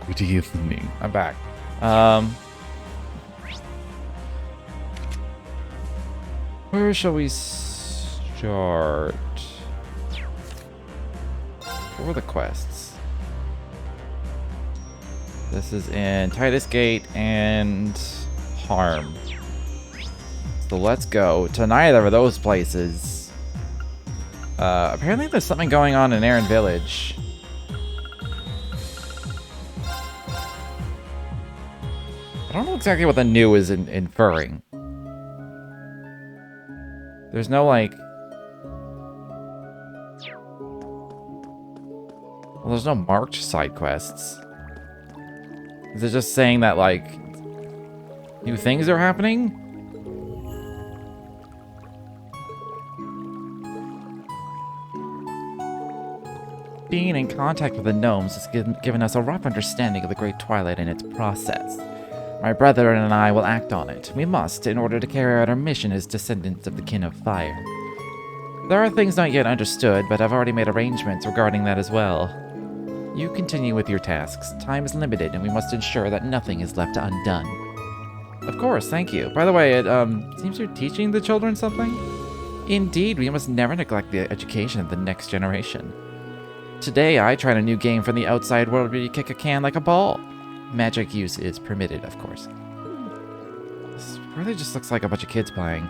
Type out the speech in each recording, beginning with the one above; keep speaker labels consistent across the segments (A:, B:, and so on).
A: Good evening.
B: I'm back. Where shall we start? What were the quests? This is in Titus Gate and Harm. So let's go to neither of those places. Apparently there's something going on in Aaron Village. I don't know exactly what the new is inferring. There's no, like... Well, there's no marked side quests. Is it just saying that, like, new things are happening? Being in contact with the gnomes has given us a rough understanding of the Great Twilight and its process. My brother and I will act on it. We must, in order to carry out our mission as descendants of the Kin of Fire. There are things not yet understood, but I've already made arrangements regarding that as well. You continue with your tasks. Time is limited, and we must ensure that nothing is left undone. Of course, thank you. By the way, it seems you're teaching the children something? Indeed, we must never neglect the education of the next generation. Today, I tried a new game from the outside world where you kick a can like a ball. Magic use is permitted, of course. This really just looks like a bunch of kids playing.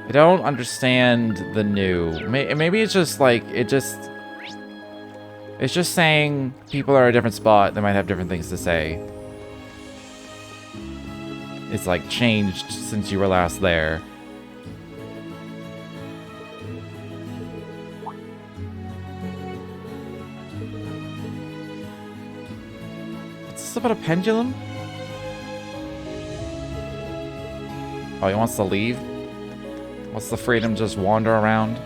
B: I don't understand the new. Maybe it's just like, it's just saying people are at a different spot. They might have different things to say. It's like changed since you were last there. Is this about a pendulum? Oh, he wants to leave? What's the freedom to just wander around?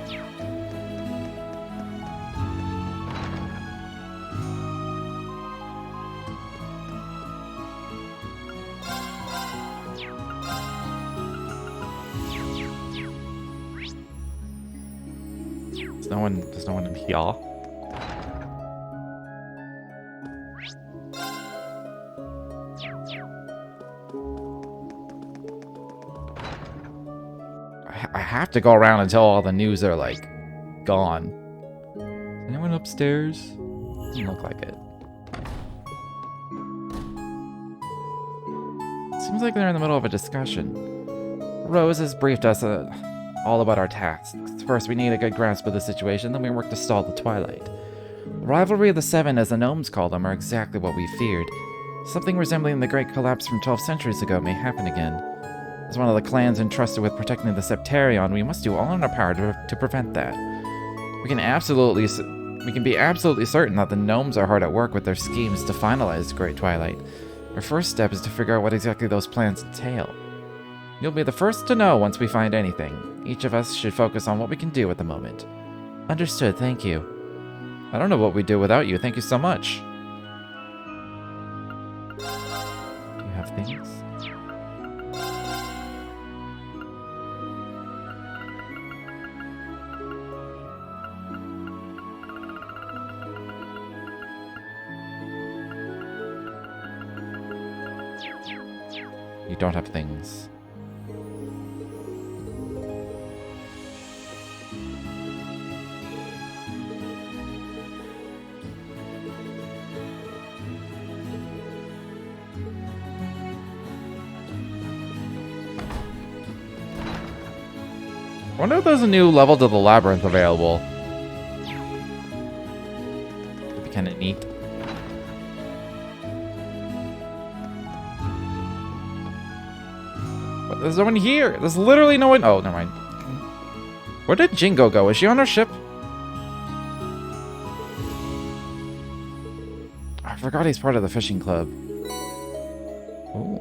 B: There's no one in here. I have to go around until all the news are, like, gone. Is anyone upstairs? Doesn't look like it. Seems like they're in the middle of a discussion. Rose has briefed us all about our tasks. First, we need a good grasp of the situation, then we work to stall the Twilight. The rivalry of the Seven, as the gnomes call them, are exactly what we feared. Something resembling the great collapse from 12 centuries ago may happen again. As one of the clans entrusted with protecting the Septarion, we must do all in our power to prevent that. We can be absolutely certain that the gnomes are hard at work with their schemes to finalize the Great Twilight. Our first step is to figure out what exactly those plans entail. You'll be the first to know once we find anything. Each of us should focus on what we can do at the moment. Understood, thank you. I don't know what we'd do without you, thank you so much. Do you have things? You don't have things. I wonder if there's a new level to the labyrinth available. It'd be kind of neat. But there's no one here. There's literally no one. Oh, never mind. Where did Jingo go? Is she on her ship? I forgot he's part of the fishing club. Ooh.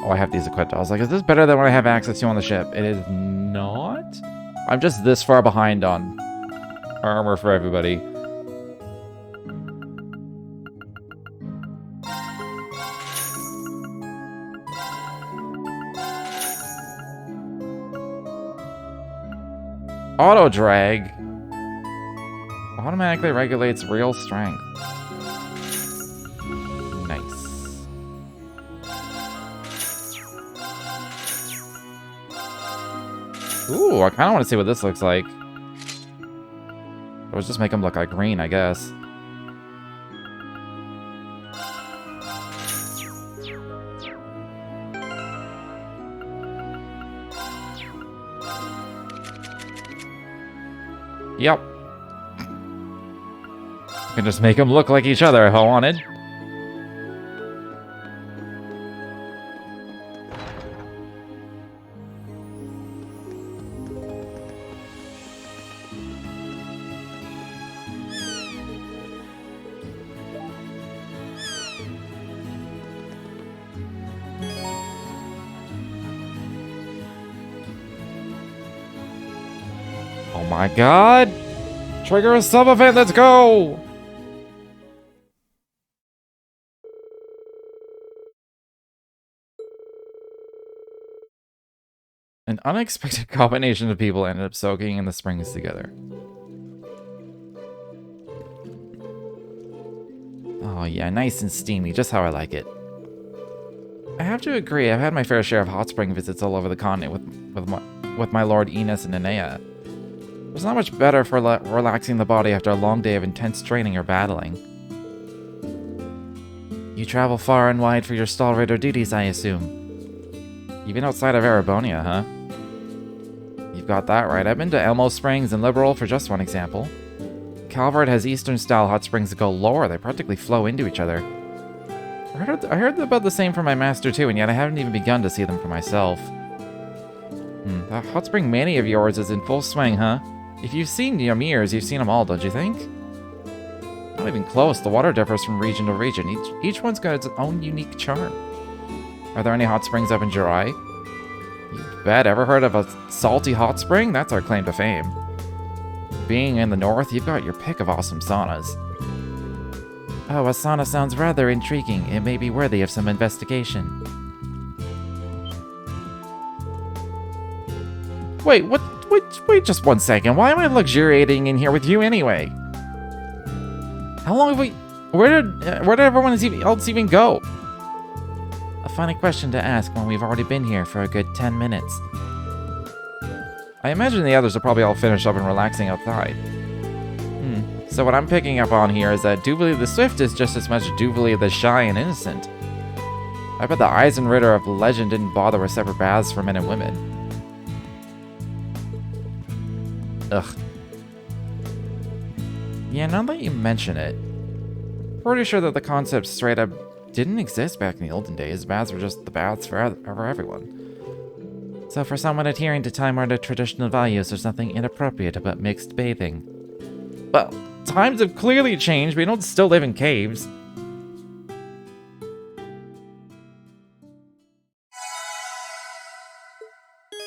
B: Oh, I have these equipped. I was like, is this better than what I have access to on the ship? It is not. I'm just this far behind on armor for everybody. Auto drag automatically regulates real strength. Nice. Ooh, I kind of want to see what this looks like. Or just make them look like green, I guess. Yep. I can just make them look like each other if I wanted. Oh my god! Trigger a sub-event, let's go! An unexpected combination of people ended up soaking in the springs together. Oh yeah, nice and steamy, just how I like it. I have to agree, I've had my fair share of hot spring visits all over the continent with my Lord Enos and Nenea. It's not much better for relaxing the body after a long day of intense training or battling. You travel far and wide for your stall raider duties, I assume. Even outside of Erebonia, huh? You've got that right. I've been to Elmo Springs and Liberal for just one example. Calvert has Eastern-style hot springs that go lower. They practically flow into each other. I heard about the same from my master too, and yet I haven't even begun to see them for myself. That hot spring mania of yours is in full swing, huh? If you've seen Ymir's, you've seen them all, don't you think? Not even close. The water differs from region to region. Each one's got its own unique charm. Are there any hot springs up in Jirai? You bet. Ever heard of a salty hot spring? That's our claim to fame. Being in the north, you've got your pick of awesome saunas. Oh, a sauna sounds rather intriguing. It may be worthy of some investigation. Wait, what? Wait just one second. Why am I luxuriating in here with you anyway? How long have we... Where did everyone else even go? A funny question to ask when we've already been here for a good 10 minutes. I imagine the others are probably all finished up and relaxing outside. So what I'm picking up on here is that Duvalie the Swift is just as much Duvalie the Shy and Innocent. I bet the Eisenritter of legend didn't bother with separate baths for men and women. Ugh. Yeah, now that you mention it, pretty sure that the concept straight up didn't exist back in the olden days. Baths were just the baths for everyone. So for someone adhering to time-honored traditional values, there's nothing inappropriate about mixed bathing. Well, times have clearly changed, but we don't still live in caves.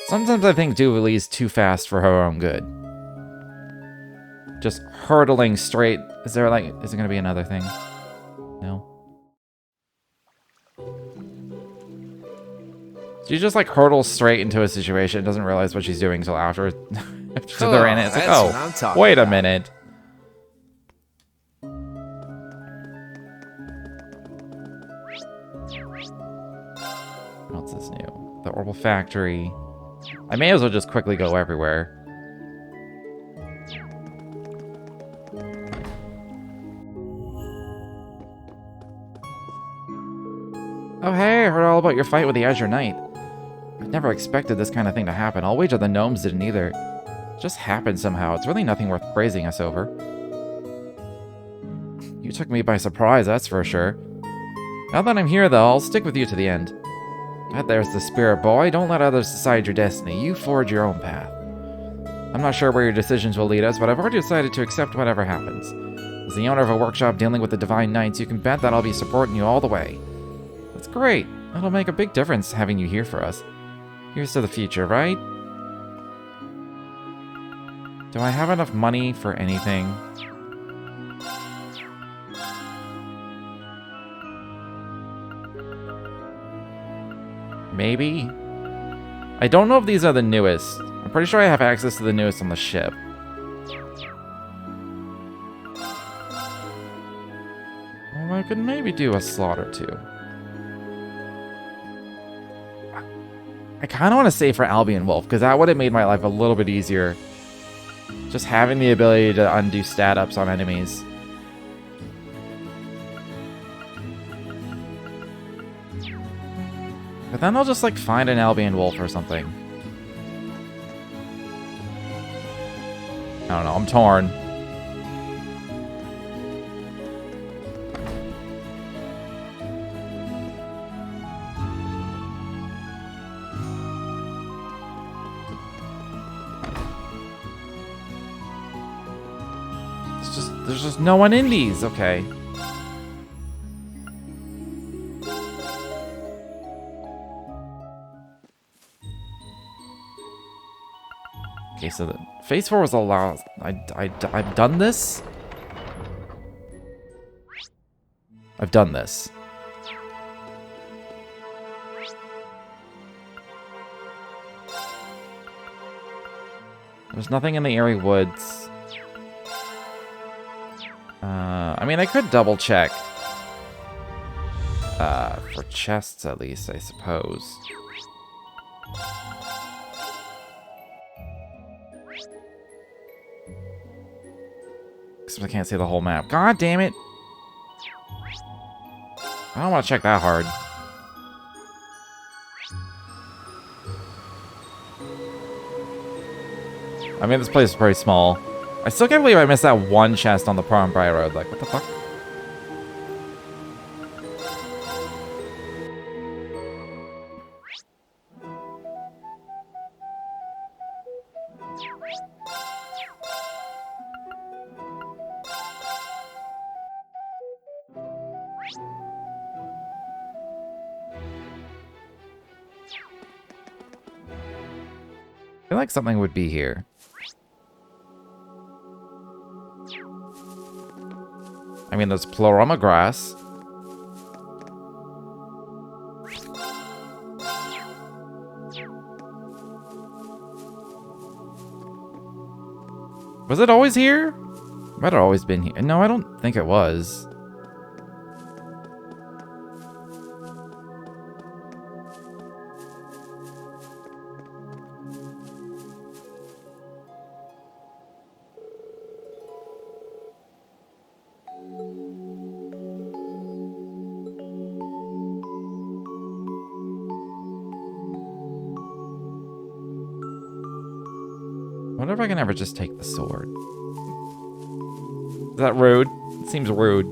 B: Sometimes I think Duvalie's too fast for her own good. Just hurtling straight. Is there gonna be another thing? No. She just like hurdles straight into a situation, doesn't realize what she's doing until after they're in it. It's like, oh, wait a minute. What's this new? The Orbital Factory. I may as well just quickly go everywhere. Oh hey, I heard all about your fight with the Azure Knight. I never expected this kind of thing to happen. I'll wager the gnomes didn't either. It just happened somehow. It's really nothing worth praising us over. You took me by surprise, that's for sure. Now that I'm here, though, I'll stick with you to the end. That there's the spirit, boy. Don't let others decide your destiny. You forge your own path. I'm not sure where your decisions will lead us, but I've already decided to accept whatever happens. As the owner of a workshop dealing with the Divine Knights, you can bet that I'll be supporting you all the way. That's great. It'll make a big difference having you here for us. Here's to the future, right? Do I have enough money for anything? Maybe? I don't know if these are the newest. I'm pretty sure I have access to the newest on the ship. Well, I could maybe do a slot or two. I kind of want to save for Albion Wolf, because that would have made my life a little bit easier. Just having the ability to undo stat ups on enemies. But then I'll just, like, find an Albion Wolf or something. I don't know, I'm torn. There's just no one in these, okay. Okay, so the phase 4 was the last. I've done this? I've done this. There's nothing in the Airy Woods. I mean, I could double check. For chests, at least, I suppose. Except I can't see the whole map. God damn it! I don't want to check that hard. I mean, this place is pretty small. I still can't believe I missed that one chest on the Prongbri Road. Like, what the fuck? I feel like something would be here. I mean, there's Ploroma grass. Was it always here? Might have always been here. No, I don't think it was. I wonder if I can ever just take the sword. Is that rude? It seems rude.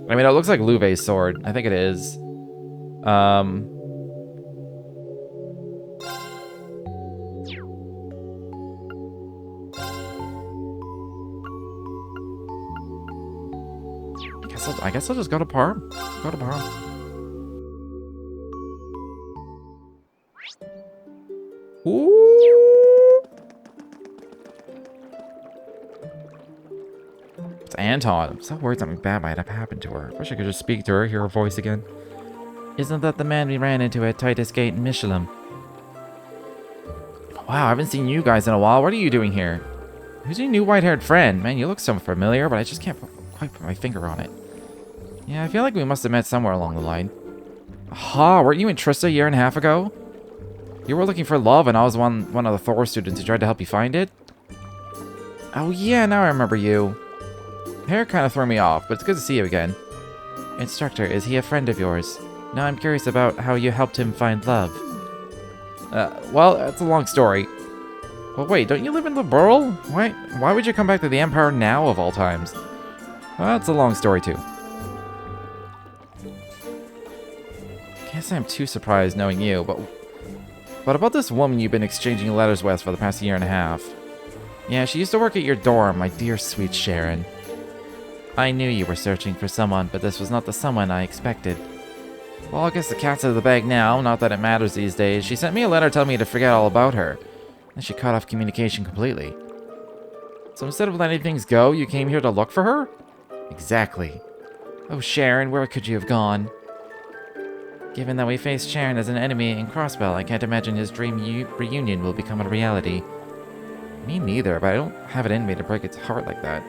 B: I mean, it looks like Louve's sword. I think it is. I guess I'll just go to Parm. Go to Parm. Ooh. It's Anton. I'm so worried something bad might have happened to her. Wish I could just speak to her, hear her voice again. Isn't that the man we ran into at Titus Gate in Michelin? Wow, I haven't seen you guys in a while. What are you doing here? Who's your new white-haired friend? Man, you look so familiar, but I just can't quite put my finger on it. Yeah, I feel like we must have met somewhere along the line. Aha, weren't you in Trista a year and a half ago? You were looking for love, and I was one of the Thor students who tried to help you find it? Oh yeah, now I remember you. Hair kind of threw me off, but it's good to see you again. Instructor, is he a friend of yours? Now I'm curious about how you helped him find love. Well, that's a long story. Well, wait, don't you live in the Burl? Why would you come back to the Empire now, of all times? Well, that's a long story, too. Can't say I'm too surprised knowing you, but about this woman you've been exchanging letters with for the past year and a half. Yeah, she used to work at your dorm, my dear sweet Sharon. I knew you were searching for someone, but this was not the someone I expected. Well, I guess the cat's out of the bag now, not that it matters these days. She sent me a letter telling me to forget all about her. And she cut off communication completely. So instead of letting things go, you came here to look for her? Exactly. Oh, Sharon, where could you have gone? Given that we faced Sharon as an enemy in Crossbell, I can't imagine his dream reunion will become a reality. Me neither, but I don't have it in me to break its heart like that.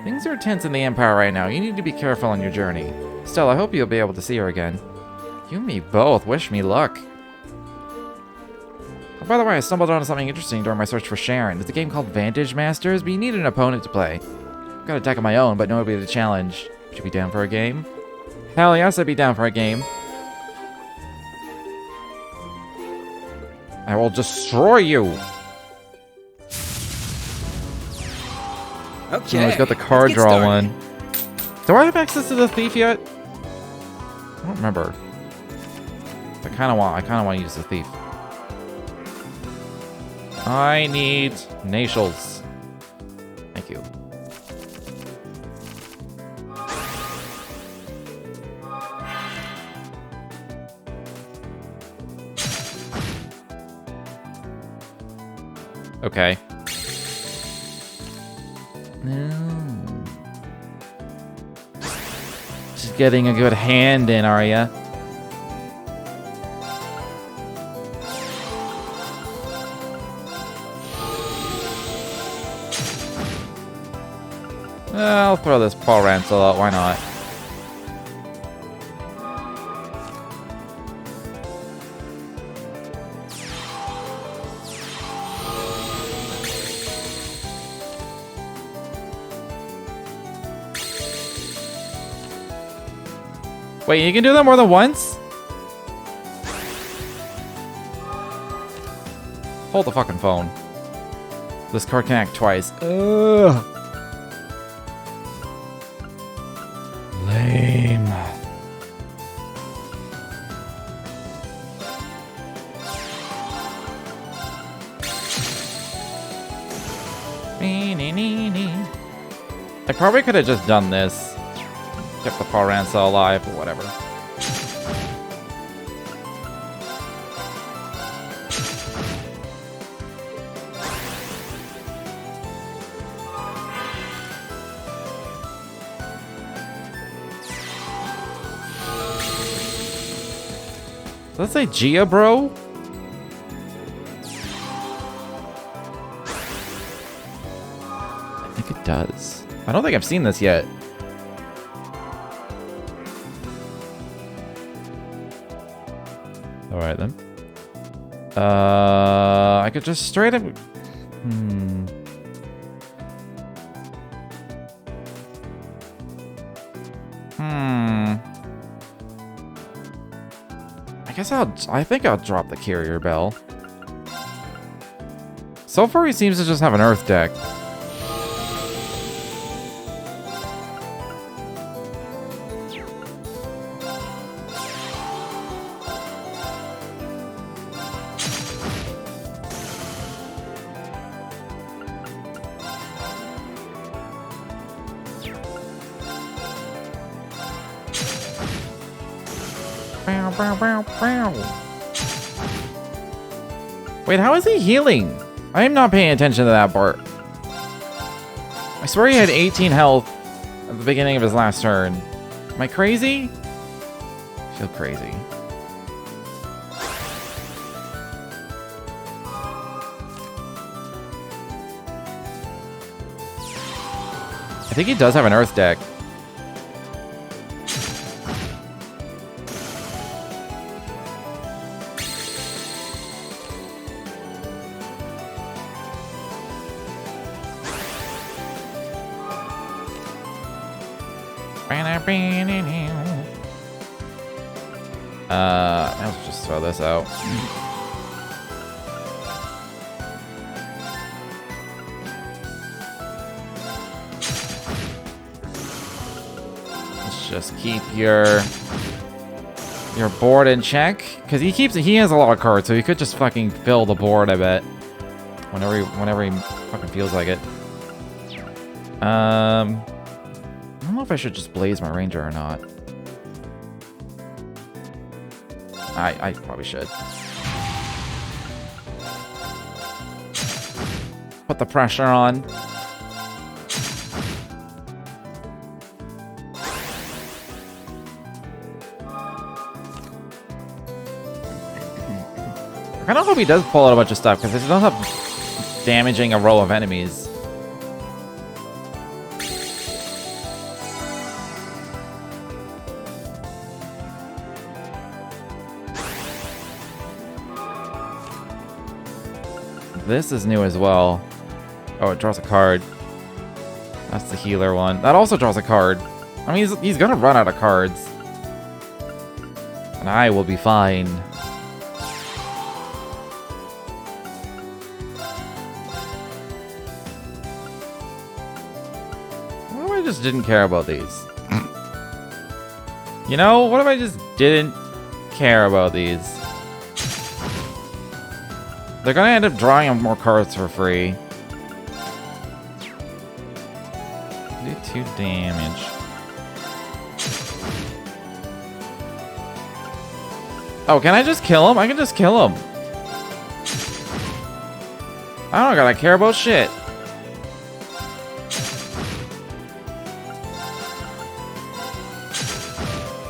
B: Things are tense in the Empire right now. You need to be careful on your journey. Still, I hope you'll be able to see her again. You and me both. Wish me luck. Oh, by the way, I stumbled onto something interesting during my search for Sharon. It's a game called Vantage Masters, but you need an opponent to play. I've got a deck of my own, but nobody to challenge. Should you be down for a game? Hell yes, I'd be down for a game. I will destroy you!
A: Okay.
B: Oh, he's got the card draw one. Do I have access to the thief yet? I don't remember. I kind of want to use the thief. I need Natials. Thank you. Okay. No. Just getting a good hand in, are ya? I'll throw this Paul Ransel out, why not? Wait, you can do that more than once? Hold the fucking phone. This card can act twice. Ugh. Lame. I probably could have just done this. Kept the Paul Ransel alive, or whatever. Does that say Gia, bro? I think it does. I don't think I've seen this yet. Alright then. I could just straight up... I think I'll drop the Carrier Bell. So far he seems to just have an Earth deck. Wait, how is he healing? I am not paying attention to that part. I swear he had 18 health at the beginning of his last turn. Am I crazy? I feel crazy. I think he does have an Earth deck. Let's just throw this out. Let's just keep your board in check, because he has a lot of cards, so he could just fucking fill the board, I bet, whenever he fucking feels like it. don't know if I should just blaze my ranger or not. I probably should. Put the pressure on. I kind of hope he does pull out a bunch of stuff, because it does have damaging a row of enemies. This is new as well. Oh, it draws a card. That's the healer one. That also draws a card. I mean, he's gonna run out of cards. And I will be fine. What if I just didn't care about these? You know, what if I just didn't care about these? They're gonna end up drawing more cards for free. Do 2 damage. Oh, can I just kill him? I can just kill him. I don't gotta care about shit.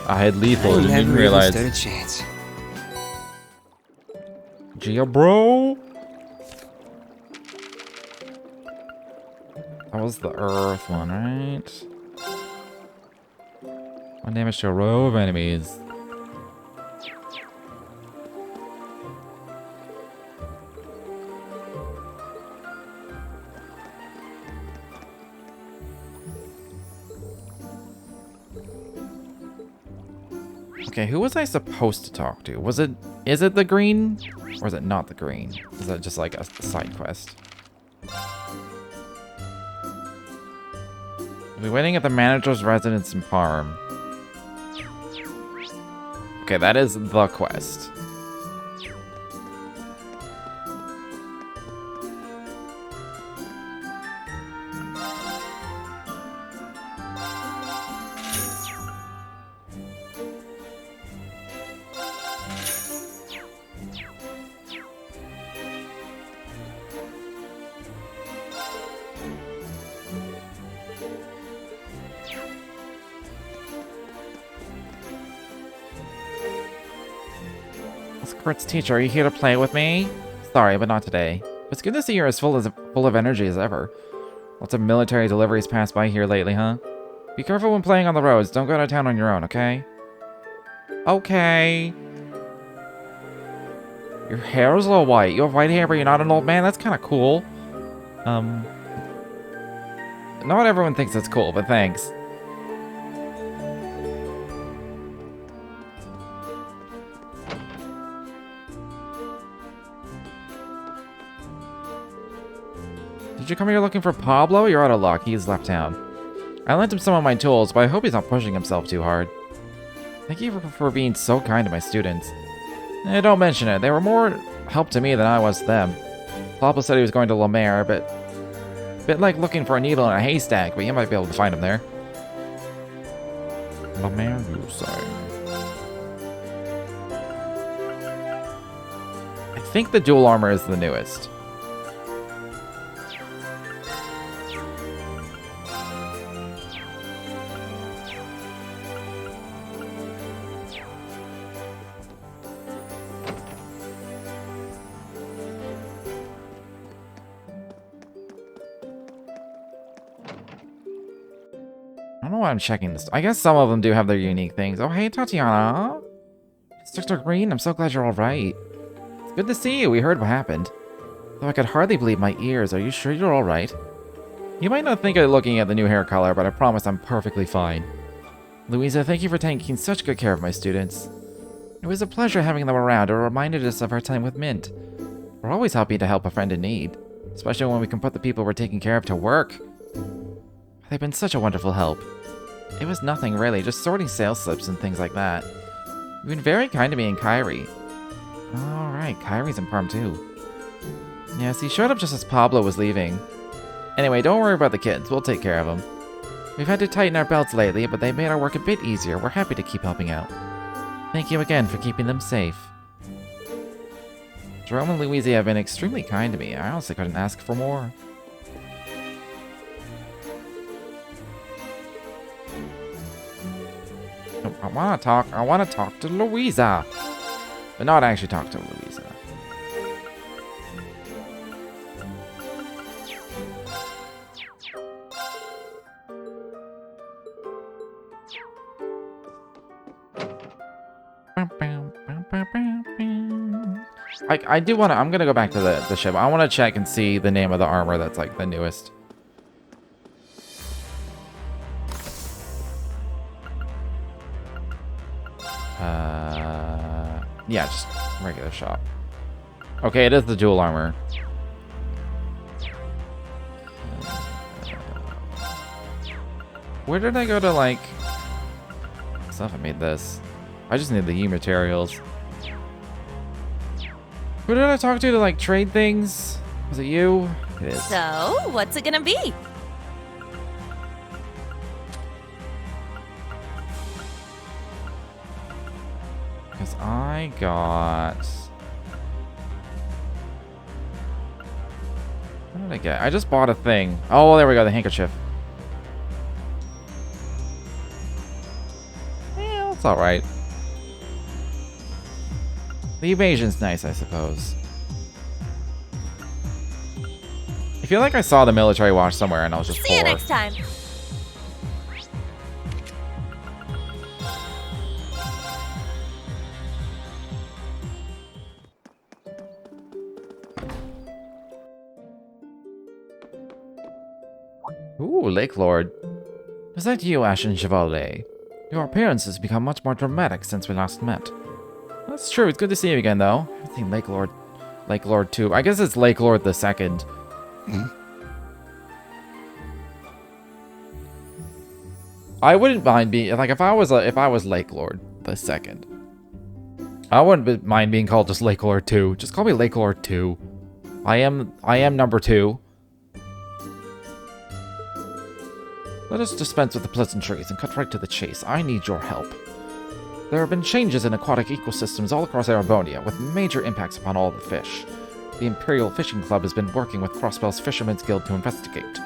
B: I had lethal, I didn't realize.
A: Stood a chance.
B: Gia, bro. That was the earth one, right? 1 damage to a row of enemies. Okay, who was I supposed to talk to? Is it the green? Or is it not the green? Is that just like a side quest? We'll be waiting at the manager's residence in Parm. Okay, that is the quest. Kurt's teacher, are you here to play with me? Sorry, but not today. It's good to see you're as full of energy as ever. Lots of military deliveries passed by here lately, huh? Be careful when playing on the roads. Don't go to town on your own, okay? Okay. Your hair is a little white. You have white hair, but you're not an old man? That's kind of cool. Not everyone thinks it's cool, but thanks. Did you come here looking for Pablo? You're out of luck. He's left town. I lent him some of my tools, but I hope he's not pushing himself too hard. Thank you for being so kind to my students. Don't mention it. They were more help to me than I was to them. Pablo said he was going to La Mer, but a bit like looking for a needle in a haystack, but you might be able to find him there. La Mer, you say? I think the dual armor is the newest. I don't know why I'm checking this. I guess some of them do have their unique things. Oh, hey, Tatiana. It's Dr. Green. I'm so glad you're all right. It's good to see you. We heard what happened. Though I could hardly believe my ears. Are you sure you're all right? You might not think of looking at the new hair color, but I promise I'm perfectly fine. Louisa, thank you for taking such good care of my students. It was a pleasure having them around. It reminded us of our time with Mint. We're always happy to help a friend in need, especially when we can put the people we're taking care of to work. They've been such a wonderful help. It was nothing really, just sorting sales slips and things like that. You've been very kind to me and Kyrie. Alright, Kyrie's in Parm too. Yes, he showed up just as Pablo was leaving. Anyway, don't worry about the kids, we'll take care of them. We've had to tighten our belts lately, but they've made our work a bit easier. We're happy to keep helping out. Thank you again for keeping them safe. Jerome and Louisa have been extremely kind to me. I honestly couldn't ask for more. I want to talk to Louisa. But not actually talk to Louisa. I do want to, I'm going to go back to the ship. I want to check and see the name of the armor that's like the newest. Yeah, just regular shop. Okay, it is the dual armor. Where did I go to, like... Stuff I made this. I just need the E materials. Who did I talk to like, trade things? Was it you? It is.
A: So, what's it gonna be?
B: Because I got... What did I get? I just bought a thing. Oh, there we go, the handkerchief. Yeah, that's alright. The evasion's nice, I suppose. I feel like I saw the military watch somewhere and I was just
A: See
B: poor.
A: you next time.
B: Ooh, Lake Lord. Is that you, Ashen Chevalier? Your appearance has become much more dramatic since we last met. That's true, it's good to see you again, though. I think Lake Lord 2. I guess it's Lake Lord the second. I wouldn't mind being, like, if I was Lake Lord the second. I wouldn't mind being called just Lake Lord 2. Just call me Lake Lord 2. I am number 2. Let us dispense with the pleasantries and cut right to the chase. I need your help. There have been changes in aquatic ecosystems all across Erebonia, with major impacts upon all the fish. The Imperial Fishing Club has been working with Crossbell's Fishermen's Guild to investigate.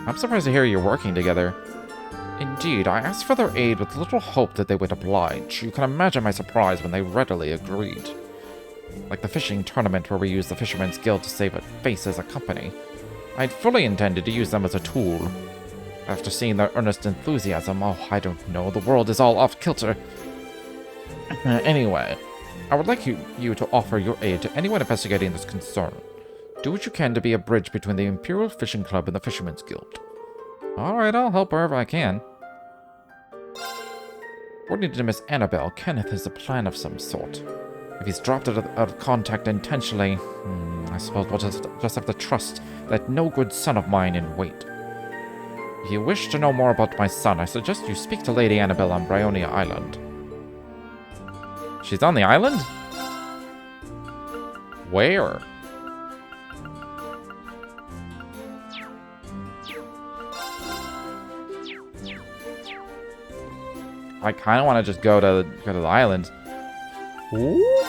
B: I'm surprised to hear you're working together. Indeed, I asked for their aid with little hope that they would oblige. You can imagine my surprise when they readily agreed. Like the fishing tournament where we used the Fishermen's Guild to save a face as a company. I'd fully intended to use them as a tool. After seeing their earnest enthusiasm, oh, I don't know, the world is all off kilter. Anyway, I would like you to offer your aid to anyone investigating this concern. Do what you can to be a bridge between the Imperial Fishing Club and the Fishermen's Guild. Alright, I'll help wherever I can. According to Miss Annabelle, Kenneth has a plan of some sort. If he's dropped it out of contact intentionally, I suppose we'll just have to trust that no good son of mine in wait. If you wish to know more about my son, I suggest you speak to Lady Annabelle on Bryonia Island. She's on the island? Where? I kind of want to just go to the island. Ooh.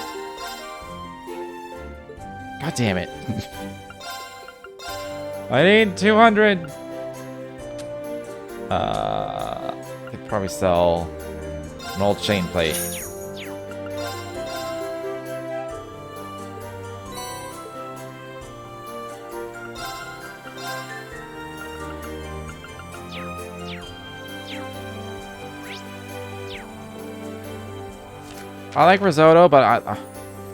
B: God damn it. I need 200. Could probably sell an old chain plate. I like risotto, but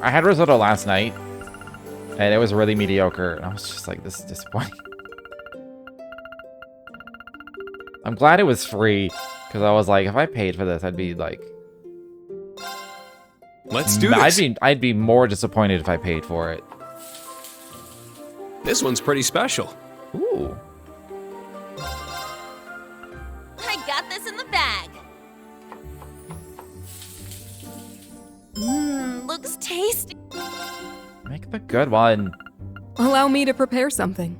B: I had risotto last night, and it was really mediocre, and I was just like, this is disappointing. I'm glad it was free, because I was like, if I paid for this, I'd be like...
C: Let's do this!
B: I'd be more disappointed if I paid for it.
C: This one's pretty special.
B: Ooh.
A: I got this in the bag. Looks tasty.
B: Make the good one.
D: Allow me to prepare something.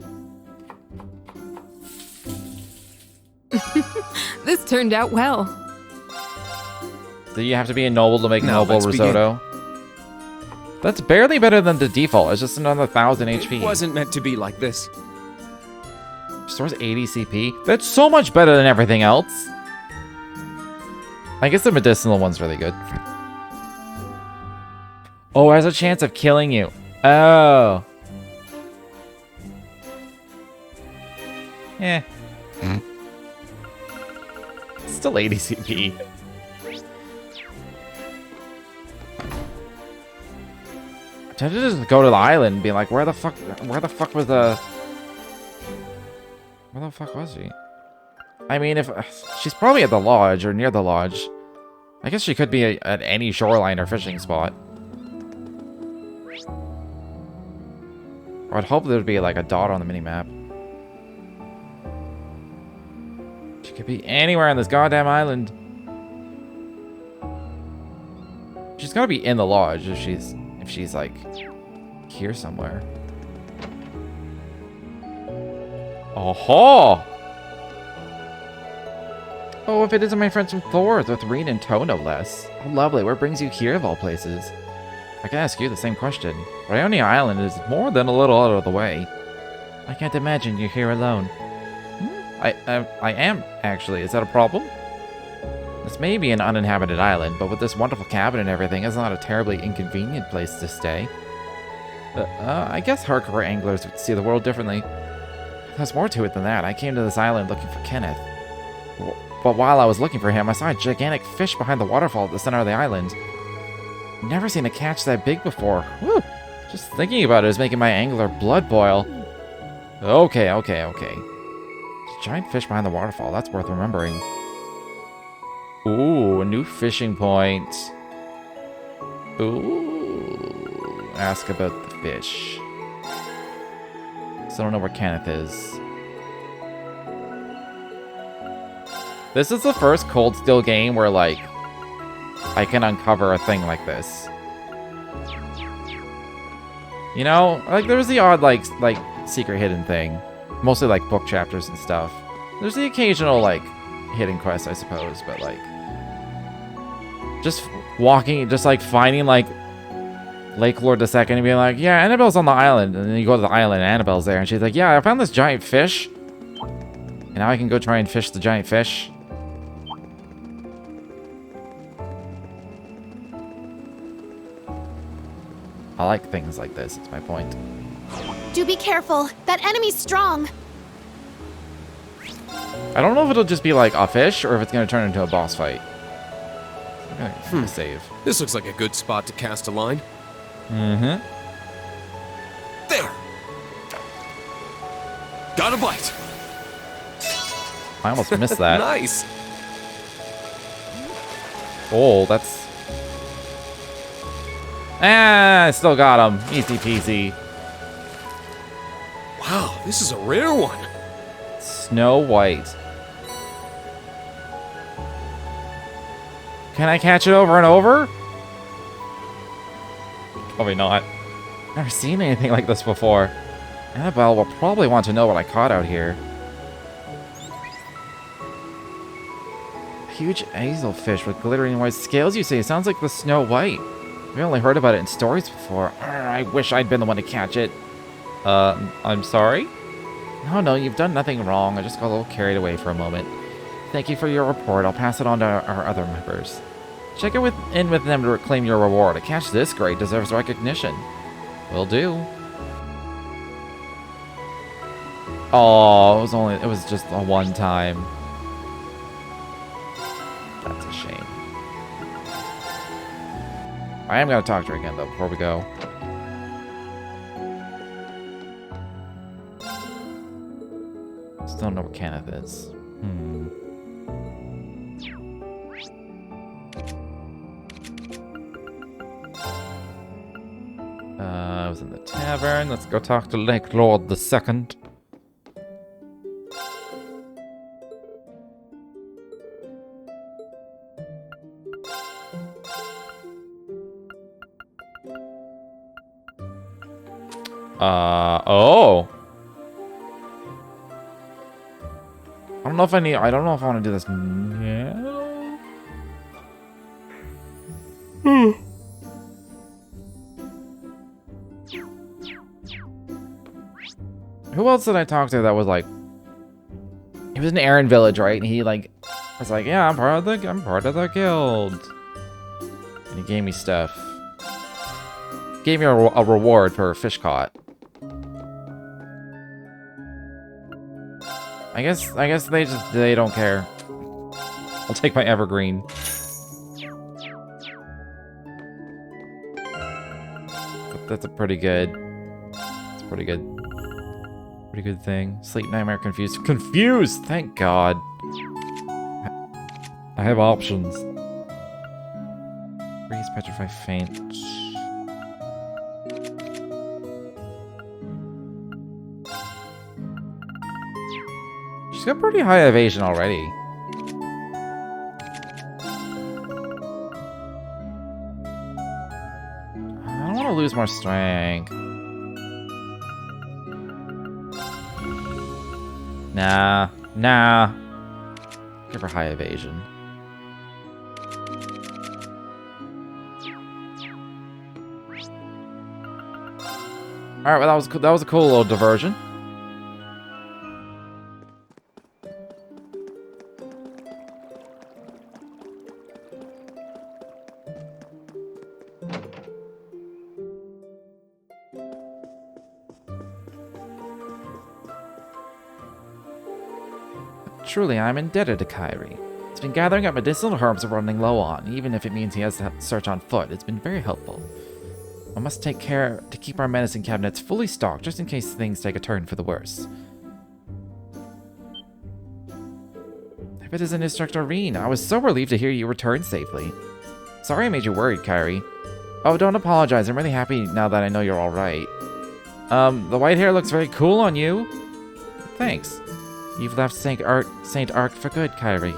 D: This turned out well.
B: Do you have to be a noble to make
C: Now
B: noble
C: let's begin.
B: risotto? That's barely better than the default. It's just another 1000 HP.
C: It wasn't meant to be like this.
B: Restores 80 CP. That's so much better than everything else. I guess the medicinal one's really good. Oh, it has a chance of killing you. Oh. Eh. Still 80 CP. I tried to just go to the island and be like, where the fuck was the... Where the fuck was she? I mean, if she's probably at the lodge or near the lodge. I guess she could be at any shoreline or fishing spot. I'd hope there'd be like a dot on the minimap. She could be anywhere on this goddamn island. She's gotta be in the lodge if she's like here somewhere. Oh-ho! Oh, if it isn't my friends from Thor's with Reen and Toe, no less. Oh, lovely. What brings you here, of all places? I can ask you the same question. Erebonia Island is more than a little out of the way. I can't imagine you're here alone. I am, actually. Is that a problem? This may be an uninhabited island, but with this wonderful cabin and everything, it's not a terribly inconvenient place to stay. I guess hardcore anglers would see the world differently. There's more to it than that. I came to this island looking for Kenneth. But while I was looking for him, I saw a gigantic fish behind the waterfall at the center of the island. Never seen a catch that big before. Woo! Just thinking about it is making my angler blood boil. Okay. Giant fish behind the waterfall. That's worth remembering. Ooh, a new fishing point. Ooh. Ask about the fish. Still don't know where Kenneth is. This is the first Cold Steel game where, like, I can uncover a thing like this. You know? Like, there's the odd, like secret hidden thing. Mostly, like, book chapters and stuff. There's the occasional, like, hidden quest, I suppose, but, like... Just walking, just, like, finding, like, Lake Lord II and being like, yeah, Annabelle's on the island. And then you go to the island and Annabelle's there. And she's like, yeah, I found this giant fish. And now I can go try and fish the giant fish. I like things like this, it's my point.
E: Do be careful. That enemy's strong.
B: I don't know if it'll just be like a fish or if it's going to turn into a boss fight. I'm gonna save.
C: This looks like a good spot to cast a line.
B: Mm-hmm.
C: There! Got a bite!
B: I almost missed that.
C: Nice!
B: Oh, that's... Ah, I still got him. Easy peasy.
C: Wow, this is a rare one.
B: Snow White. Can I catch it over and over? Probably not. Never seen anything like this before. Annabelle will probably want to know what I caught out here. Huge hazelfish with glittering white scales, you say? Sounds like the Snow White. I've only heard about it in stories before. I wish I'd been the one to catch it. I'm sorry? No, you've done nothing wrong. I just got a little carried away for a moment. Thank you for your report. I'll pass it on to our other members. Check in with them to reclaim your reward. A catch this great deserves recognition. Will do. Oh, it was just a one time. That's a shame. I am gonna talk to her again though before we go. Still don't know where Kenneth is. I was in the tavern. Let's go talk to Lake Lord II. Oh. I don't don't know if I don't know if I want to do this now. Who else did I talk to that was like... He was in Aaron Village, right? And he like... was like, yeah, I'm part of the guild. And he gave me stuff. Gave me a reward for a fish caught. I guess they don't care. I'll take my evergreen. That's a pretty good. It's pretty good. Pretty good thing. Sleep, nightmare, confused. Confused! Thank God. I have options. Freeze, petrify, faint. She's got pretty high evasion already. I don't want to lose more strength. Nah. Give her high evasion. Alright, well that was a cool little diversion. Truly, I'm indebted to Kyrie. He's been gathering up medicinal herbs we're running low on, even if it means he has to search on foot. It's been very helpful. I must take care to keep our medicine cabinets fully stocked, just in case things take a turn for the worse. If it isn't Instructor Reen, I was so relieved to hear you returned safely. Sorry I made you worried, Kyrie. Oh, don't apologize. I'm really happy now that I know you're alright. The white hair looks very cool on you. Thanks. You've left St. Arc for good, Kyrie.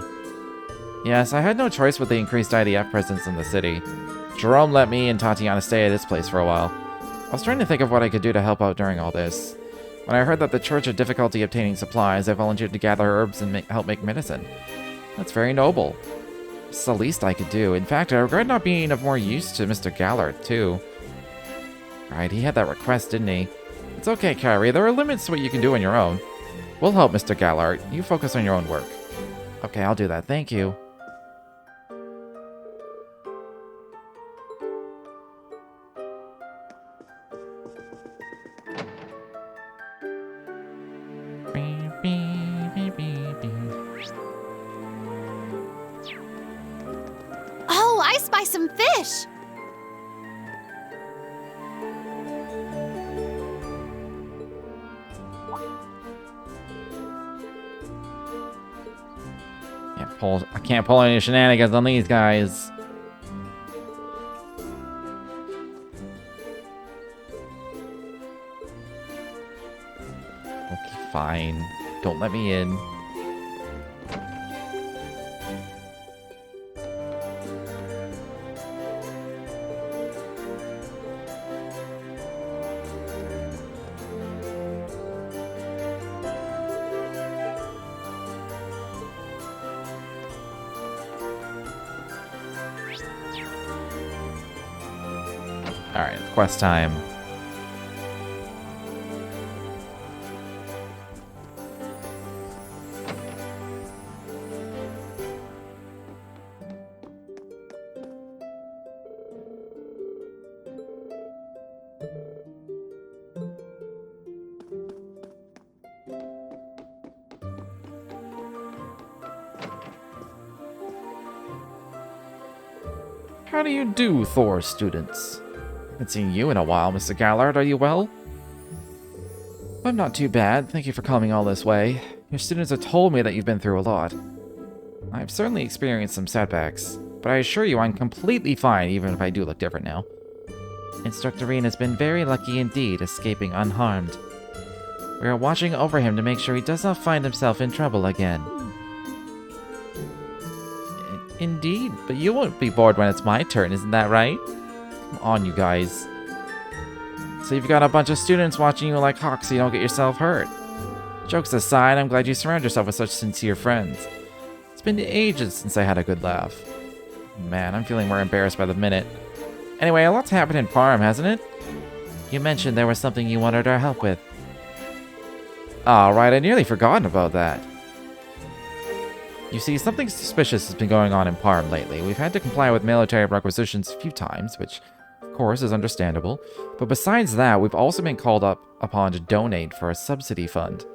B: Yes, I had no choice with the increased IDF presence in the city. Jerome let me and Tatiana stay at his place for a while. I was trying to think of what I could do to help out during all this. When I heard that the church had difficulty obtaining supplies, I volunteered to gather herbs and help make medicine. That's very noble. It's the least I could do. In fact, I regret not being of more use to Mr. Gallard, too. Right, he had that request, didn't he? It's okay, Kyrie. There are limits to what you can do on your own. We'll help Mr. Gallard. You focus on your own work. Okay, I'll do that. Thank you.
E: Oh, I spy some fish!
B: I can't pull any shenanigans on these guys. Okay, fine. Don't let me in. Alright, quest time. How do you do, Thor students? Haven't seen you in a while, Mr. Gallard. Are you well? I'm not too bad. Thank you for coming all this way. Your students have told me that you've been through a lot. I've certainly experienced some setbacks, but I assure you I'm completely fine, even if I do look different now. Instructor Reen has been very lucky indeed, escaping unharmed. We are watching over him to make sure he does not find himself in trouble again. Indeed, but you won't be bored when it's my turn, isn't that right? Come on, you guys. So you've got a bunch of students watching you like hawks so you don't get yourself hurt. Jokes aside, I'm glad you surround yourself with such sincere friends. It's been ages since I had a good laugh. Man, I'm feeling more embarrassed by the minute. Anyway, a lot's happened in Parm, hasn't it? You mentioned there was something you wanted our help with. Ah, right, I'd nearly forgotten about that. You see, something suspicious has been going on in Parm lately. We've had to comply with military requisitions a few times, which, of course, is understandable. But besides that, we've also been called upon to donate for a subsidy fund.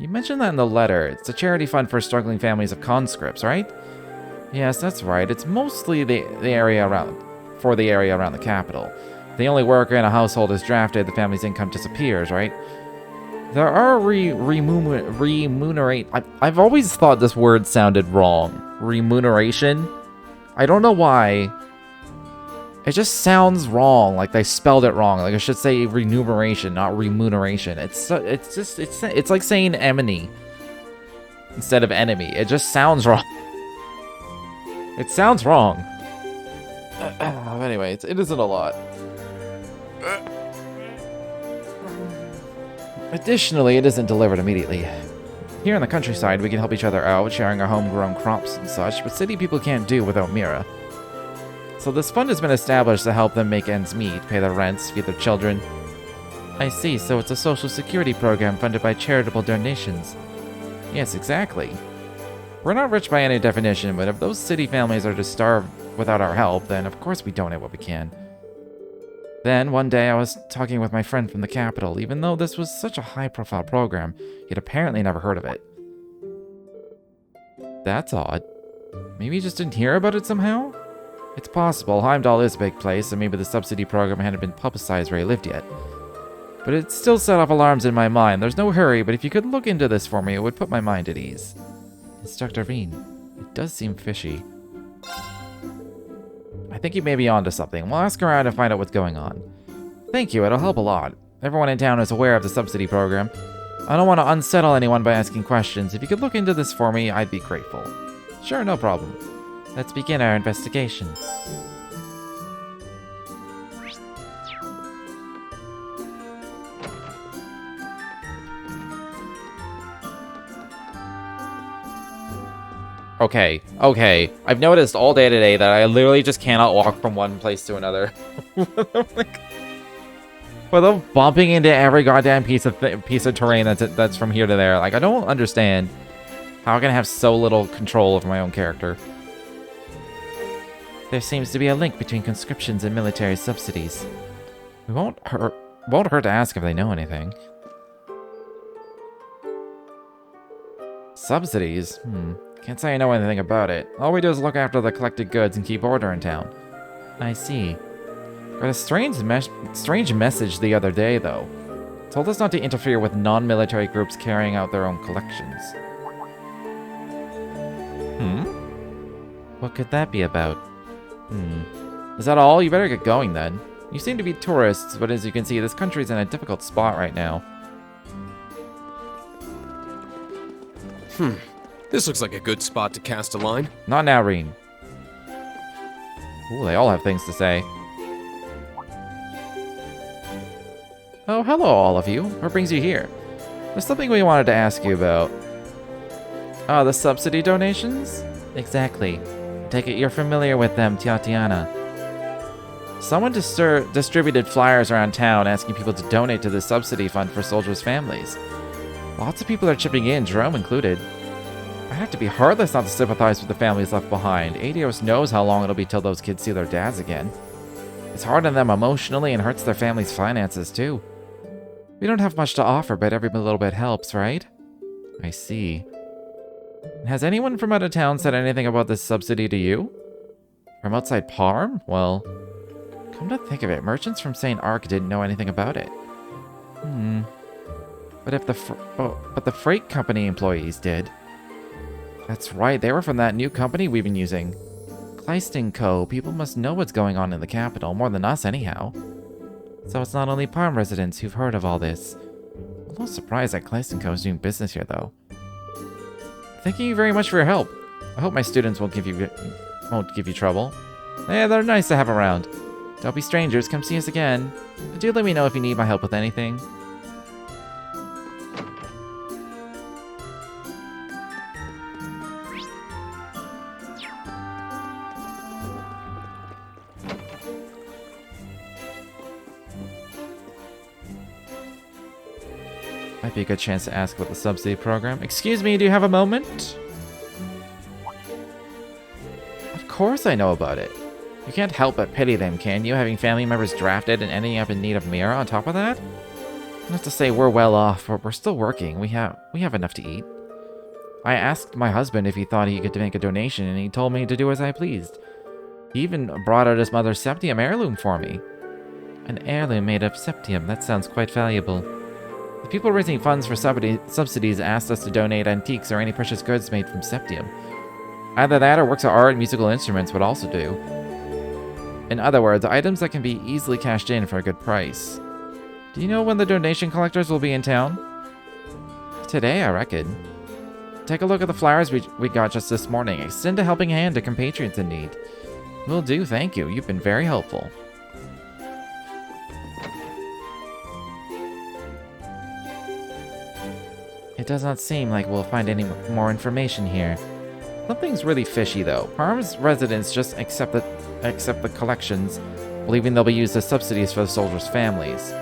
B: You mentioned that in the letter. It's a charity fund for struggling families of conscripts, right? Yes, that's right. It's mostly the area around the capital. If the only worker in a household is drafted, the family's income disappears, right? There are remunerate. I've always thought this word sounded wrong. Remuneration. I don't know why. It just sounds wrong. Like they spelled it wrong. Like I should say remuneration, not remuneration. It's like saying emony instead of enemy. It just sounds wrong. It sounds wrong. Anyway, it isn't a lot. Additionally, it isn't delivered immediately. Here in the countryside, we can help each other out, sharing our homegrown crops and such, but city people can't do without Mira. So this fund has been established to help them make ends meet, pay their rents, feed their children. I see, so it's a social security program funded by charitable donations. Yes, exactly. We're not rich by any definition, but if those city families are to starve without our help, then of course we donate what we can. Then, one day, I was talking with my friend from the capital, even though this was such a high-profile program, he'd apparently never heard of it. That's odd. Maybe he just didn't hear about it somehow? It's possible. Heimdall is a big place, and maybe the subsidy program hadn't been publicized where he lived yet. But it still set off alarms in my mind. There's no hurry, but if you could look into this for me, it would put my mind at ease. Instructor Veen, it does seem fishy. I think you may be onto something. We'll ask around and find out what's going on. Thank you, it'll help a lot. Everyone in town is aware of the subsidy program. I don't want to unsettle anyone by asking questions. If you could look into this for me, I'd be grateful. Sure, no problem. Let's begin our investigation. Okay. I've noticed all day today that I literally just cannot walk from one place to another. Without bumping into every goddamn piece of terrain that's from here to there. Like, I don't understand how I can have so little control over my own character. There seems to be a link between conscriptions and military subsidies. It won't hurt to ask if they know anything. Subsidies? Can't say I know anything about it. All we do is look after the collected goods and keep order in town. I see. Got a strange message the other day, though. Told us not to interfere with non-military groups carrying out their own collections. What could that be about? Is that all? You better get going, then. You seem to be tourists, but as you can see, this country's in a difficult spot right now.
C: This looks like a good spot to cast a line.
B: Not now, Reen. Ooh, they all have things to say. Oh, hello, all of you. What brings you here? There's something we wanted to ask you about. Oh, the subsidy donations? Exactly. Take it you're familiar with them, Tatiana. Someone distributed flyers around town asking people to donate to the subsidy fund for soldiers' families. Lots of people are chipping in, Jerome included. I'd have to be heartless not to sympathize with the families left behind. Adios knows how long it'll be till those kids see their dads again. It's hard on them emotionally and hurts their family's finances, too. We don't have much to offer, but every little bit helps, right? I see. Has anyone from out of town said anything about this subsidy to you? From outside Parm? Well, come to think of it, merchants from St. Arc didn't know anything about it. But the freight company employees did. That's right, they were from that new company we've been using. Kleist & Co. People must know what's going on in the capital, more than us anyhow. So it's not only Parm residents who've heard of all this. I'm a little surprised that Kleist & Co. is doing business here, though. Thank you very much for your help. I hope my students won't give you trouble. Yeah, they're nice to have around. Don't be strangers, come see us again. Do let me know if you need my help with anything. Might be a good chance to ask about the subsidy program. Excuse me, do you have a moment? Of course I know about it. You can't help but pity them, can you? Having family members drafted and ending up in need of Mira on top of that? Not to say we're well off, but we're still working. We have enough to eat. I asked my husband if he thought he could make a donation, and he told me to do as I pleased. He even brought out his mother's septium heirloom for me. An heirloom made of septium. That sounds quite valuable. The people raising funds for subsidies asked us to donate antiques or any precious goods made from septium. Either that or works of art and musical instruments would also do. In other words, items that can be easily cashed in for a good price. Do you know when the donation collectors will be in town? Today, I reckon. Take a look at the flyers we got just this morning. Extend a helping hand to compatriots in need. Will do, thank you. You've been very helpful. It does not seem like we'll find any more information here. Something's really fishy, though. Parm's residents just accept the collections, believing they'll be used as subsidies for the soldiers' families.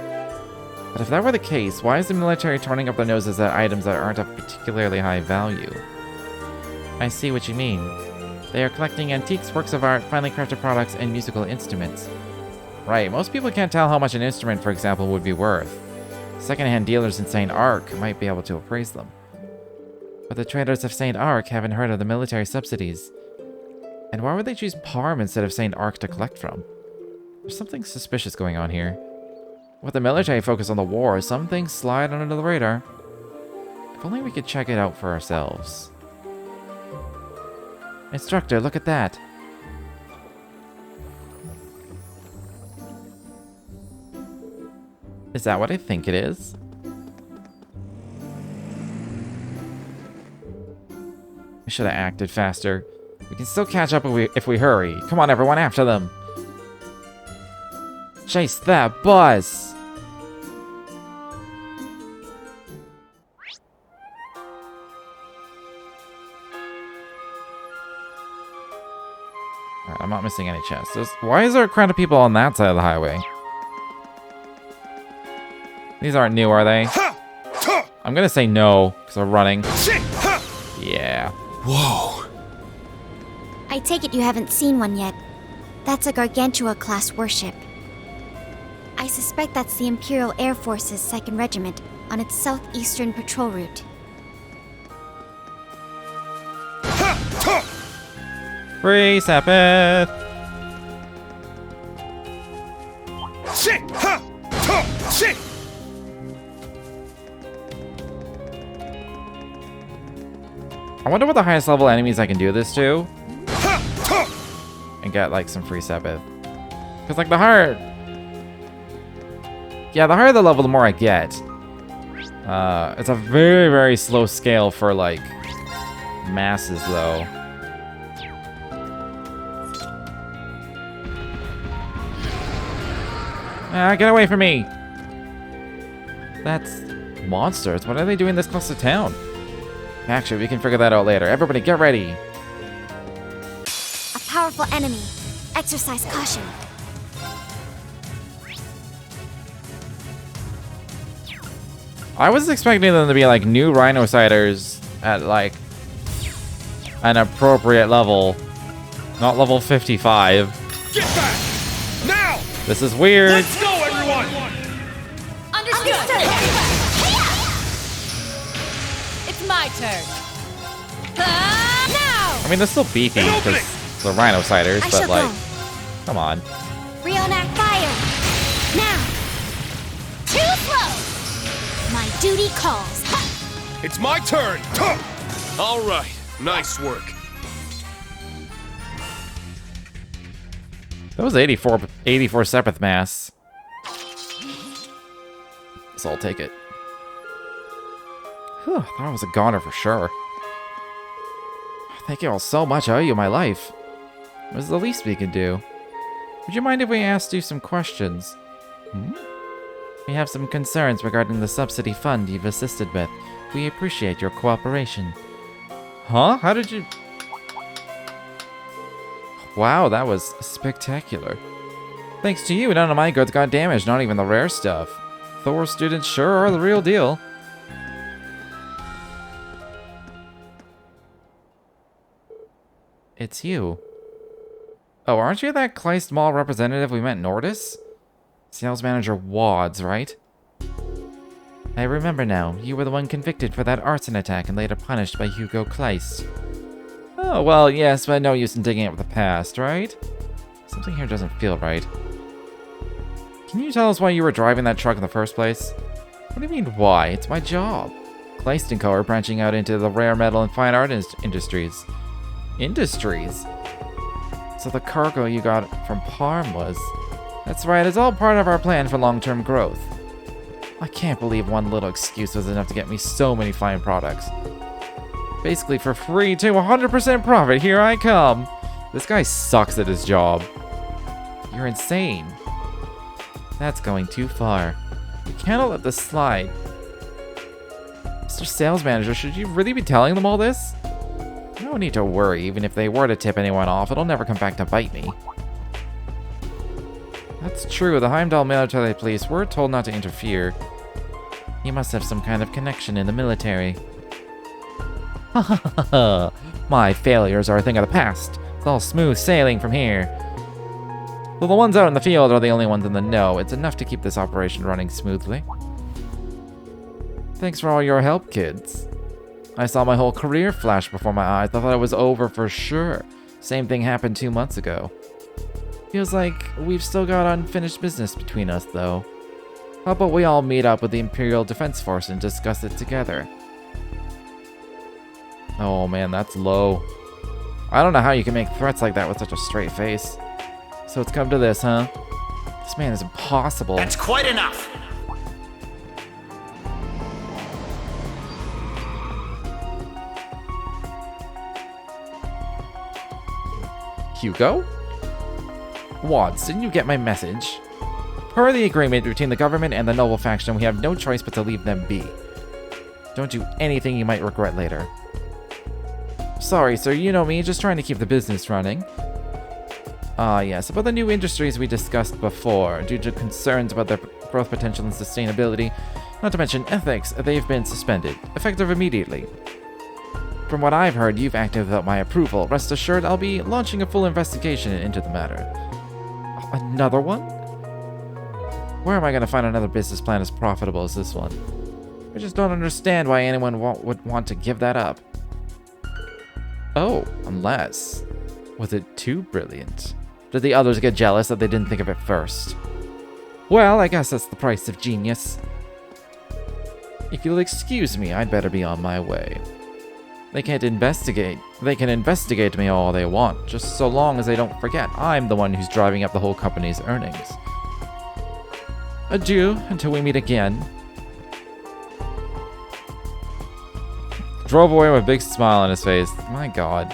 B: But if that were the case, why is the military turning up their noses at items that aren't of particularly high value? I see what you mean. They are collecting antiques, works of art, finely crafted products, and musical instruments. Right, most people can't tell how much an instrument, for example, would be worth. Second-hand dealers in St. Arc might be able to appraise them. But the traders of St. Arc haven't heard of the military subsidies. And why would they choose Parm instead of St. Arc to collect from? There's something suspicious going on here. With the military focus on the war, some things slide under the radar. If only we could check it out for ourselves. Instructor, look at that. Is that what I think it is? We should have acted faster. We can still catch up if we hurry. Come on, everyone, after them. Chase that bus! Alright, I'm not missing any chests. Why is there a crowd of people on that side of the highway? These aren't new, are they? I'm gonna say no, because they're running. Yeah.
C: Whoa.
E: I take it you haven't seen one yet. That's a Gargantua-class warship. I suspect that's the Imperial Air Force's 2nd Regiment on its southeastern patrol route.
B: Free Sabbath! I wonder what the highest level enemies I can do this to. And get, like, some free Sabbath. Because, like, the higher... Yeah, the higher the level, the more I get. It's a very, very slow scale for, like, masses, though. Ah, get away from me! That's monsters. What are they doing this close to town? Actually, we can figure that out later. Everybody, get ready!
E: A powerful enemy. Exercise caution.
B: I was expecting them to be like new Rhinociders at like an appropriate level. Not level 55.
C: Get back! Now!
B: This is weird.
C: Let's go, everyone!
A: Understood! It's my turn. Now!
B: I mean, they're still beefy because they're Rhinociders, but like, come on.
E: Rionac fire! Now!
A: Too slow!
E: My duty calls.
C: It's my turn! All right, nice work.
B: That was 84 Sepith Mass. So I'll take it. Whew, I thought I was a goner for sure. Thank you all so much. I owe you my life. It was the least we could do. Would you mind if we asked you some questions? We have some concerns regarding the subsidy fund you've assisted with. We appreciate your cooperation. Huh? How did you... Wow, that was spectacular. Thanks to you, none of my goods got damaged, not even the rare stuff. Thor students sure are the real deal. It's you. Oh, aren't you that Kleist Mall representative we met in Nordis? Sales manager Wads, right? I remember now. You were the one convicted for that arson attack and later punished by Hugo Kleist. Oh, well, yes, but no use in digging up the past, right? Something here doesn't feel right. Can you tell us why you were driving that truck in the first place? What do you mean, why? It's my job. Kleist & Co. are branching out into the rare metal and fine art industries. Industries? So the cargo you got from Parm was... That's right, it's all part of our plan for long-term growth. I can't believe one little excuse was enough to get me so many fine products. Basically for free to 100% profit, here I come! This guy sucks at his job. You're insane. That's going too far. You cannot let this slide. Mr. Sales Manager, should you really be telling them all this? No need to worry, even if they were to tip anyone off, it'll never come back to bite me. That's true, the Heimdall military police were told not to interfere. He must have some kind of connection in the military. Ha ha ha ha! My failures are a thing of the past. It's all smooth sailing from here. Well, the ones out in the field are the only ones in the know. It's enough to keep this operation running smoothly. Thanks for all your help, kids. I saw my whole career flash before my eyes. I thought it was over for sure. Same thing happened 2 months ago. Feels like we've still got unfinished business between us, though. How about we all meet up with the Imperial Defense Force and discuss it together? Oh man, that's low. I don't know how you can make threats like that with such a straight face. So it's come to this, huh? This man is impossible.
D: That's quite enough!
B: Hugo? Wads, didn't you get my message? Per the agreement between the government and the noble faction, we have no choice but to leave them be. Don't do anything you might regret later. Sorry, sir, you know me, just trying to keep the business running. Yes, about the new industries we discussed before. Due to concerns about their growth potential and sustainability, not to mention ethics, they've been suspended, effective immediately. From what I've heard, you've acted without my approval. Rest assured, I'll be launching a full investigation into the matter. Another one? Where am I going to find another business plan as profitable as this one? I just don't understand why anyone would want to give that up. Oh, unless... Was it too brilliant? Did the others get jealous that they didn't think of it first? Well, I guess that's the price of genius. If you'll excuse me, I'd better be on my way. They can investigate me all they want, just so long as they don't forget I'm the one who's driving up the whole company's earnings. Adieu, until we meet again. Drove away with a big smile on his face. My god.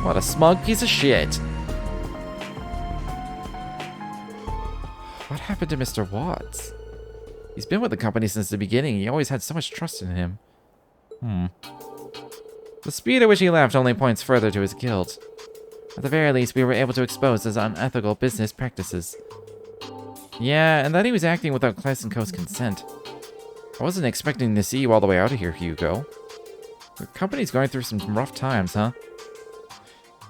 B: What a smug piece of shit. What happened to Mr. Watts? He's been with the company since the beginning. He always had so much trust in him. The speed at which he left only points further to his guilt. At the very least, we were able to expose his unethical business practices. Yeah, and that he was acting without Kleist & Co.'s consent. I wasn't expecting to see you all the way out of here, Hugo. The company's going through some rough times, huh?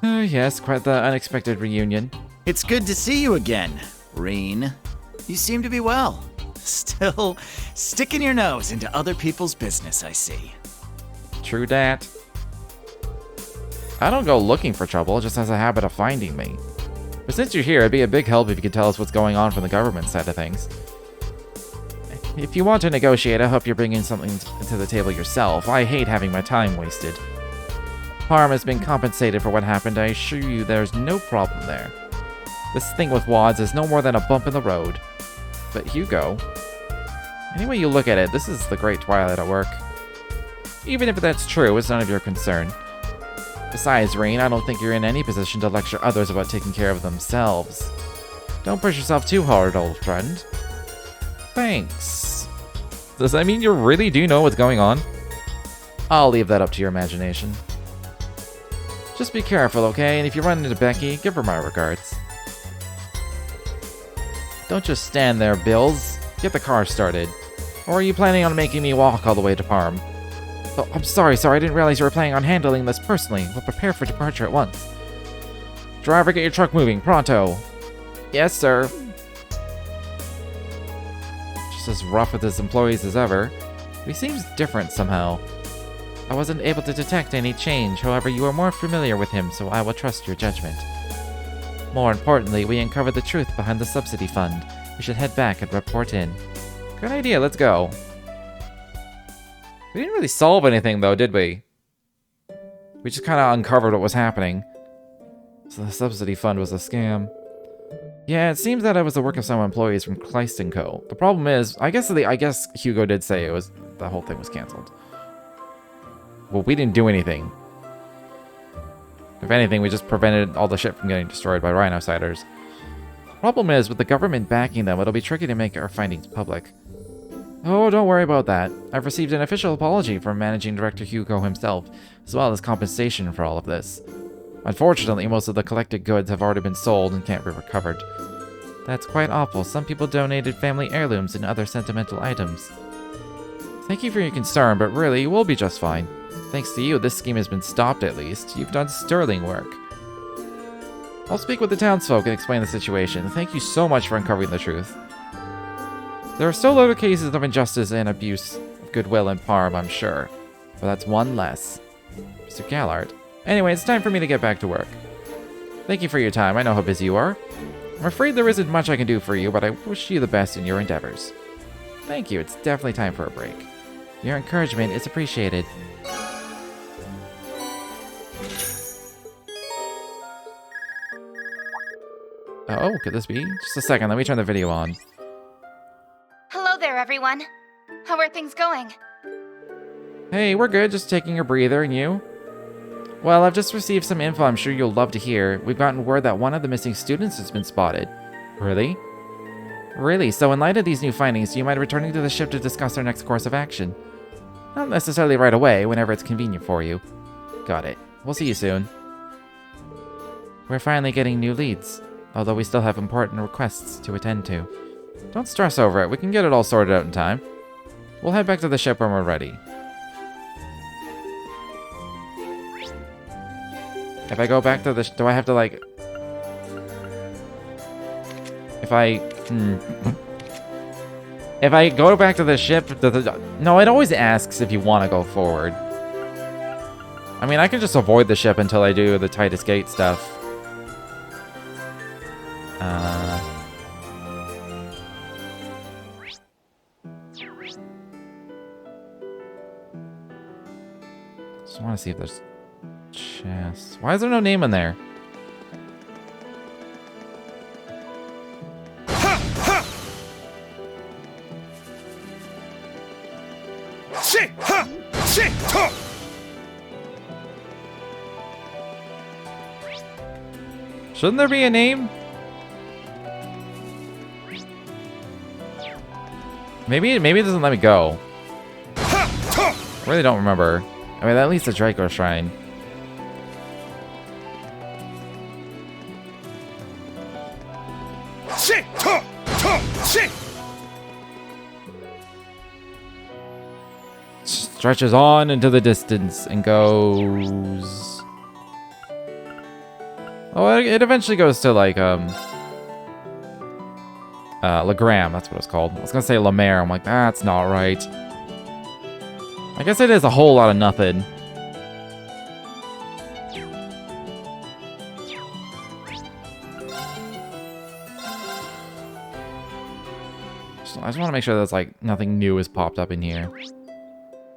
B: Yes, quite the unexpected reunion.
D: It's good to see you again, Reen. You seem to be well. Still sticking your nose into other people's business, I see.
B: True dat. I don't go looking for trouble, it just has a habit of finding me. But since you're here, it'd be a big help if you could tell us what's going on from the government side of things. If you want to negotiate, I hope you're bringing something to the table yourself. I hate having my time wasted. Parm has been compensated for what happened. I assure you there's no problem there. This thing with Wads is no more than a bump in the road. But Hugo... Any way you look at it, this is the Great Twilight at work. Even if that's true, it's none of your concern. Besides, Reen, I don't think you're in any position to lecture others about taking care of themselves. Don't push yourself too hard, old friend. Thanks. Does that mean you really do know what's going on? I'll leave that up to your imagination. Just be careful, okay? And if you run into Becky, give her my regards. Don't just stand there, Bills. Get the car started. Or are you planning on making me walk all the way to Parm? Oh, I'm sorry, sir. I didn't realize you were planning on handling this personally. We'll prepare for departure at once. Driver, get your truck moving. Pronto. Yes, sir. Just as rough with his employees as ever. He seems different somehow. I wasn't able to detect any change. However, you are more familiar with him, so I will trust your judgment. More importantly, we uncovered the truth behind the subsidy fund. We should head back and report in. Good idea, let's go. We didn't really solve anything though, did we? We just kind of uncovered what was happening. So the subsidy fund was a scam. Yeah, it seems that it was the work of some employees from Kleist & Co. The problem is, I guess Hugo did say the whole thing was cancelled. Well, we didn't do anything. If anything, we just prevented all the shit from getting destroyed by Rhinociders. The problem is, with the government backing them, it'll be tricky to make our findings public. Oh, don't worry about that. I've received an official apology from Managing Director Hugo himself, as well as compensation for all of this. Unfortunately, most of the collected goods have already been sold and can't be recovered. That's quite awful. Some people donated family heirlooms and other sentimental items. Thank you for your concern, but really, you will be just fine. Thanks to you, this scheme has been stopped at least. You've done sterling work. I'll speak with the townsfolk and explain the situation. Thank you so much for uncovering the truth. There are still other cases of injustice and abuse of goodwill in Parm, I'm sure. But that's one less. Mr. Gallard. Anyway, it's time for me to get back to work. Thank you for your time. I know how busy you are. I'm afraid there isn't much I can do for you, but I wish you the best in your endeavors. Thank you. It's definitely time for a break. Your encouragement is appreciated. Oh, could this be? Just a second, let me turn the video on.
F: Hello there, everyone. How are things going?
B: Hey, we're good, just taking a breather, and you? Well, I've just received some info I'm sure you'll love to hear. We've gotten word that one of the missing students has been spotted. Really? Really, so in light of these new findings, do you mind returning to the ship to discuss our next course of action? Not necessarily right away, whenever it's convenient for you. Got it. We'll see you soon. We're finally getting new leads, although we still have important requests to attend to. Don't stress over it, we can get it all sorted out in time. We'll head back to the ship when we're ready. If I go back to the do I have to like... If I go back to the ship, no, it always asks if you want to go forward. I mean, I can just avoid the ship until I do the Titus Gate stuff. Just want to see if there's chests. Why is there no name in there? Shouldn't there be a name? Maybe it doesn't let me go. I really don't remember. I mean, at least the Draco Shrine. Stretches on into the distance and goes... Oh, it eventually goes to, like, Legram, that's what it's called. I was gonna say Lemaire, I'm like, that's not right. I guess it is a whole lot of nothing. I just want to make sure there's, like, nothing new has popped up in here.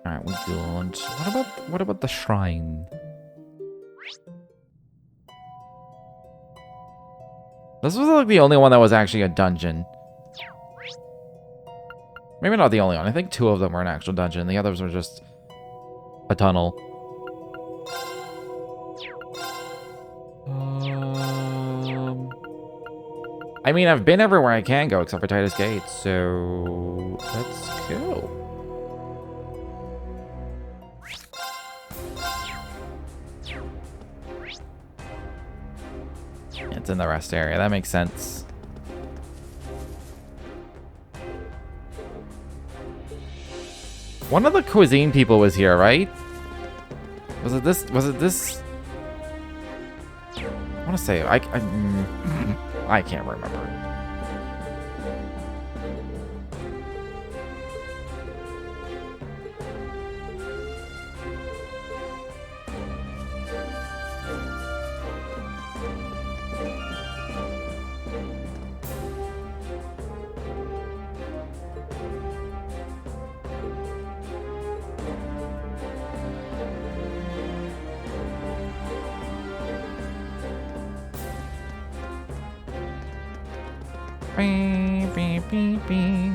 B: Alright, we're good. What about the shrine? This was like the only one that was actually a dungeon. Maybe not the only one. I think 2 of them were an actual dungeon. The others were just a tunnel. I mean, I've been everywhere I can go except for Titus Gate, so let's go. It's in the rest area. That makes sense. One of the cuisine people was here, right? Was it this? Was it this? I want to say I can't remember. Beep, beep, beep, beep.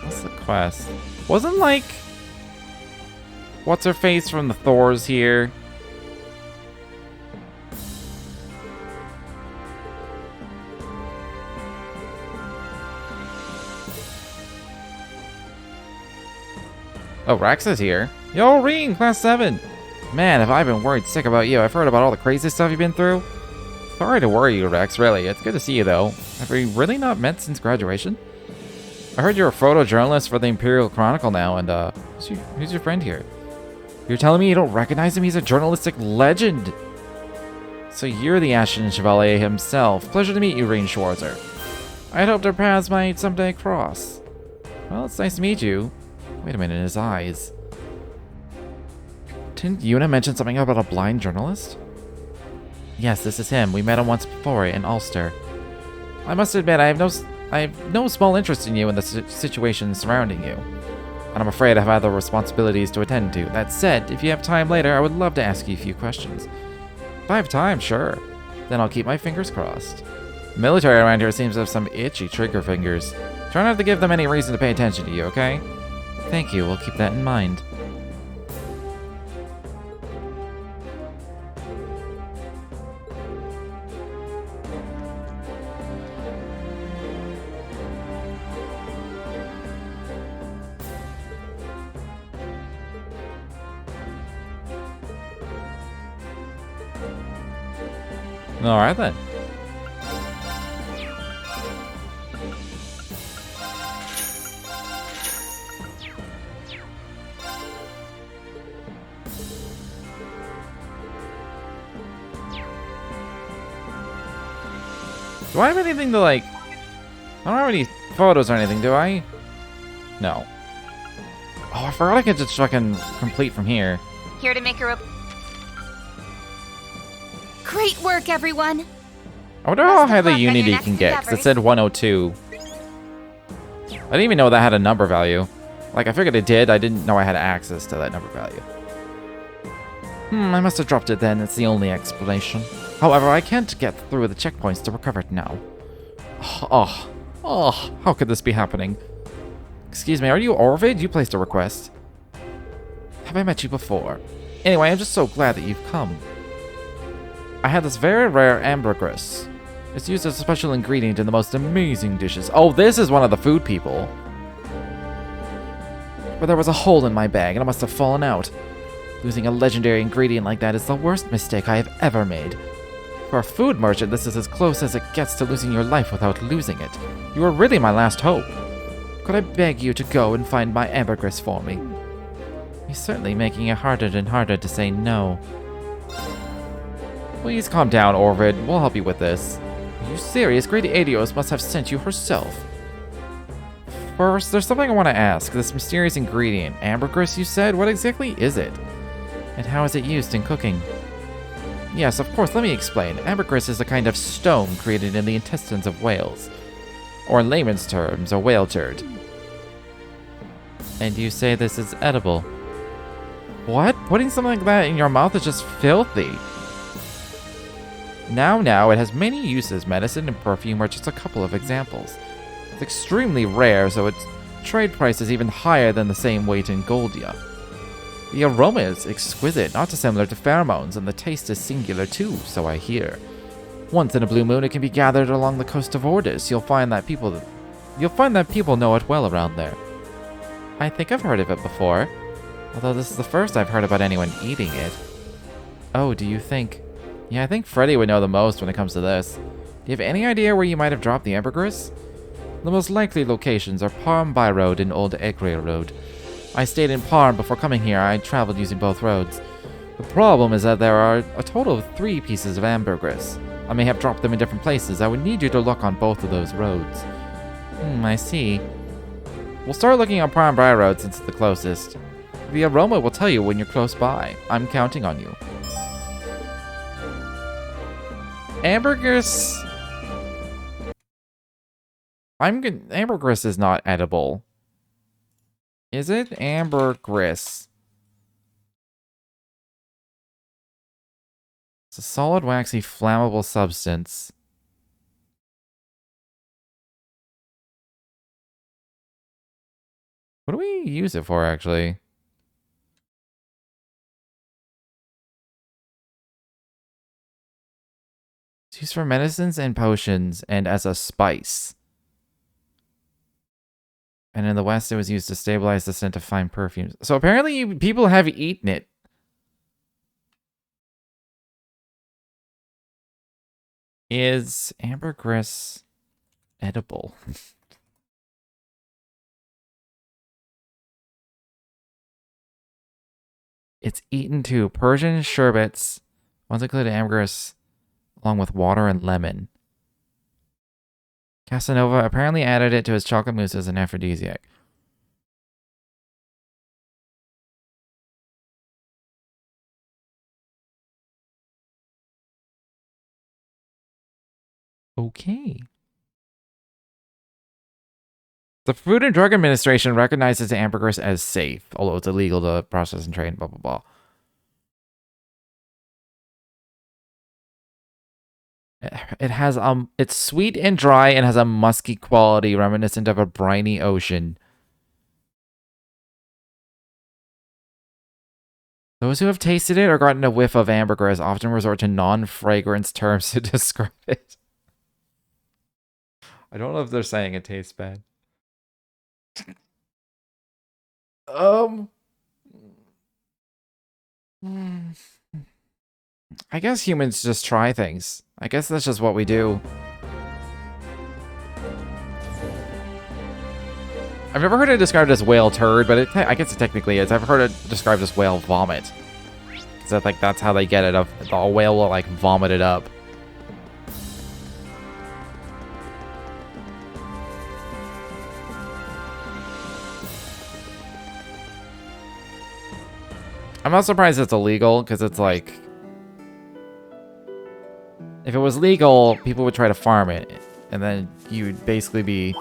B: What's the quest? Wasn't like... What's her face from the Thors here? Oh, Rex is here. Yo, Reen, class 7. Man, have I been worried sick about you. I've heard about all the crazy stuff you've been through. Sorry to worry you, Rex, really. It's good to see you, though. Have we really not met since graduation? I heard you're a photojournalist for the Imperial Chronicle now, and, who's your friend here? You're telling me you don't recognize him? He's a journalistic legend! So you're the Ashen Chevalier himself. Pleasure to meet you, Reen Schwarzer. I'd hoped our paths might someday cross. Well, it's nice to meet you. Wait a minute, his eyes. Didn't Yuna mention something about a blind journalist? Yes, this is him. We met him once before in Ulster. I must admit, I have no small interest in you and the situation surrounding you. And I'm afraid I have other responsibilities to attend to. That said, if you have time later, I would love to ask you a few questions. If I have time, sure. Then I'll keep my fingers crossed. The military around here seems to have some itchy trigger fingers. Try not to give them any reason to pay attention to you, okay? Thank you. We'll keep that in mind. Alright then. Do I have anything to like... I don't have any photos or anything, do I? No. Oh, I forgot I could just fucking complete from here.
F: Here to make a
A: Great work, everyone!
B: I wonder how
F: Best of
B: high the
F: luck on your
B: Unity
F: next
B: can get, because it
F: endeavors.
B: said 102. I didn't even know that had a number value. Like, I figured it did, I didn't know I had access to that number value. I must have dropped it then, it's the only explanation. However, I can't get through the checkpoints to recover it now. How could this be happening? Excuse me, are you Orvid? You placed a request. Have I met you before? Anyway, I'm just so glad that you've come. I had this very rare ambergris. It's used as a special ingredient in the most amazing dishes. Oh, this is one of the food people. But there was a hole in my bag and it must have fallen out. Losing a legendary ingredient like that is the worst mistake I have ever made. For a food merchant, this is as close as it gets to losing your life without losing it. You are really my last hope. Could I beg you to go and find my ambergris for me? You're certainly making it harder and harder to say no. Please calm down, Orvid. We'll help you with this. Are you serious? Great Adios must have sent you herself. First, there's something I want to ask. This mysterious ingredient, ambergris, you said? What exactly is it? And how is it used in cooking? Yes, of course, let me explain. Ambergris is a kind of stone created in the intestines of whales. Or in layman's terms, a whale turd. And you say this is edible? What? Putting something like that in your mouth is just filthy. Now, it has many uses. Medicine and perfume are just a couple of examples. It's extremely rare, so its trade price is even higher than the same weight in Goldia. The aroma is exquisite, not dissimilar to pheromones, and the taste is singular too, so I hear. Once in a blue moon, it can be gathered along the coast of Ordis. You'll find that people know it well around there. I think I've heard of it before, although this is the first I've heard about anyone eating it. Oh, do you think... Yeah, I think Freddy would know the most when it comes to this. Do you have any idea where you might have dropped the ambergris? The most likely locations are Parm By Road and Old Egre Road. I stayed in Parm before coming here. I traveled using both roads. The problem is that there are a total of 3 pieces of ambergris. I may have dropped them in different places. I would need you to look on both of those roads. I see. We'll start looking on Parm By Road since it's the closest. The aroma will tell you when you're close by. I'm counting on you. Ambergris... Ambergris is not edible. Is it? Ambergris. It's a solid, waxy, flammable substance. What do we use it for, actually? It's used for medicines and potions and as a spice. And in the West, it was used to stabilize the scent of fine perfumes. So apparently people have eaten it. Is ambergris edible? It's eaten too. Persian sherbets. Ones include ambergris along with water and lemon. Casanova apparently added it to his chocolate mousse as an aphrodisiac. Okay. The Food and Drug Administration recognizes ambergris as safe, although it's illegal to process and trade, blah, blah, blah. It has, it's sweet and dry and has a musky quality reminiscent of a briny ocean. Those who have tasted it or gotten a whiff of ambergris often resort to non-fragrance terms to describe it. I don't know if they're saying it tastes bad. I guess humans just try things. I guess that's just what we do. I've never heard it described as whale turd, but I guess it technically is. I've heard it described as whale vomit. So like that's how they get it. The whale will like vomit it up. I'm not surprised it's illegal, because it's like... If it was legal, people would try to farm it. And then you'd basically be...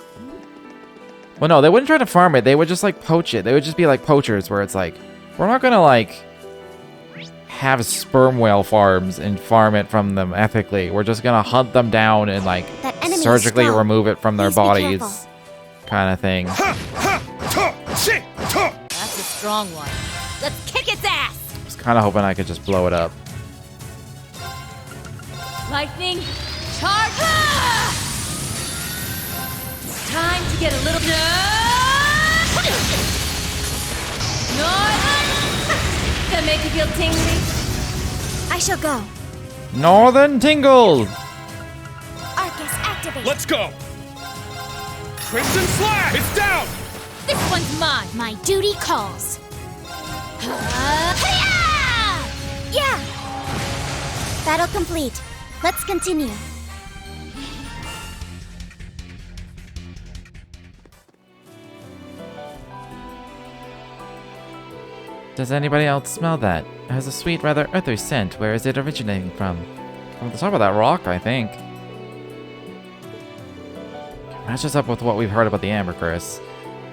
B: Well, no, they wouldn't try to farm it. They would just, like, poach it. They would just be like poachers, where it's like... We're not gonna, like... have sperm whale farms and farm it from them ethically. We're just gonna hunt them down and, like... surgically remove it from their bodies. Kind of thing.
A: That's a strong one. Let's kick its ass!
B: I was kind of hoping I could just blow it up.
A: Lightning, charge! Ah! Time to get a little... Northern! That make you feel tingly?
E: I shall go.
B: Northern Tingle!
E: Arcus, activate.
C: Let's go! Crimson Slash! It's down!
A: This one's mine!
E: My duty calls. Yeah! Battle complete. Let's continue.
B: Does anybody else smell that? It has a sweet, rather earthy scent. Where is it originating from? From the top of that rock, I think. Matches up with what we've heard about the ambergris.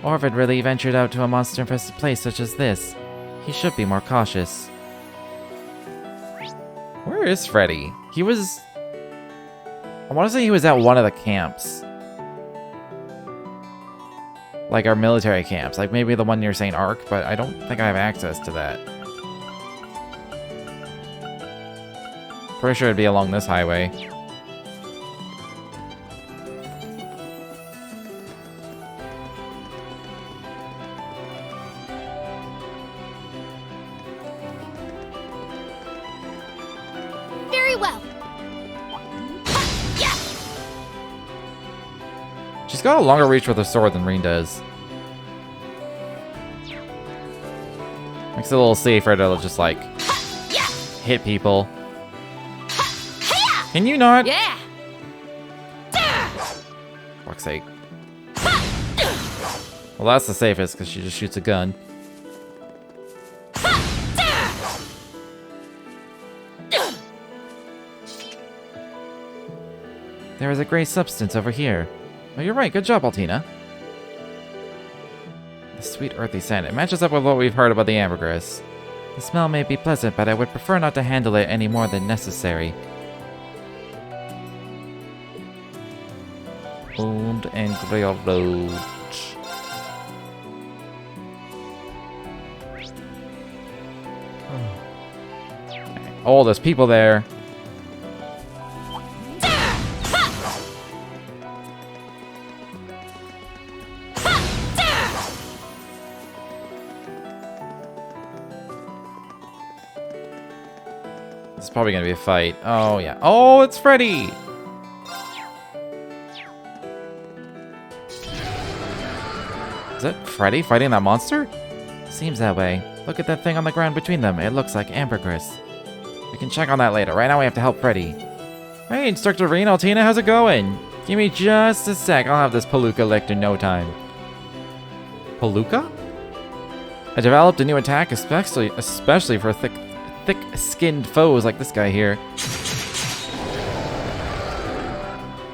B: Orvid really ventured out to a monster-infested place such as this. He should be more cautious. Where is Freddy? He was... I want to say he was at one of the camps. Like our military camps. Like maybe the one near St. Ark, but I don't think I have access to that. Pretty sure it'd be along this highway. She's got a longer reach with her sword than Reen does. Makes it a little safer to just, like, hit people. Can you not?
A: Yeah.
B: Fuck's sake. Well, that's the safest, because she just shoots a gun. There is a gray substance over here. Oh, you're right. Good job, Altina. The sweet earthy scent. It matches up with what we've heard about the ambergris. The smell may be pleasant, but I would prefer not to handle it any more than necessary. Owned and railroad. Oh, there's people there. It's probably gonna be a fight. Oh, yeah. Oh, it's Freddy! Is that Freddy fighting that monster? Seems that way. Look at that thing on the ground between them. It looks like ambergris. We can check on that later. Right now we have to help Freddy. Hey, Instructor Reen, Altina, how's it going? Give me just a sec. I'll have this Palooka licked in no time. Palooka? I developed a new attack especially for thick-skinned foes like this guy here.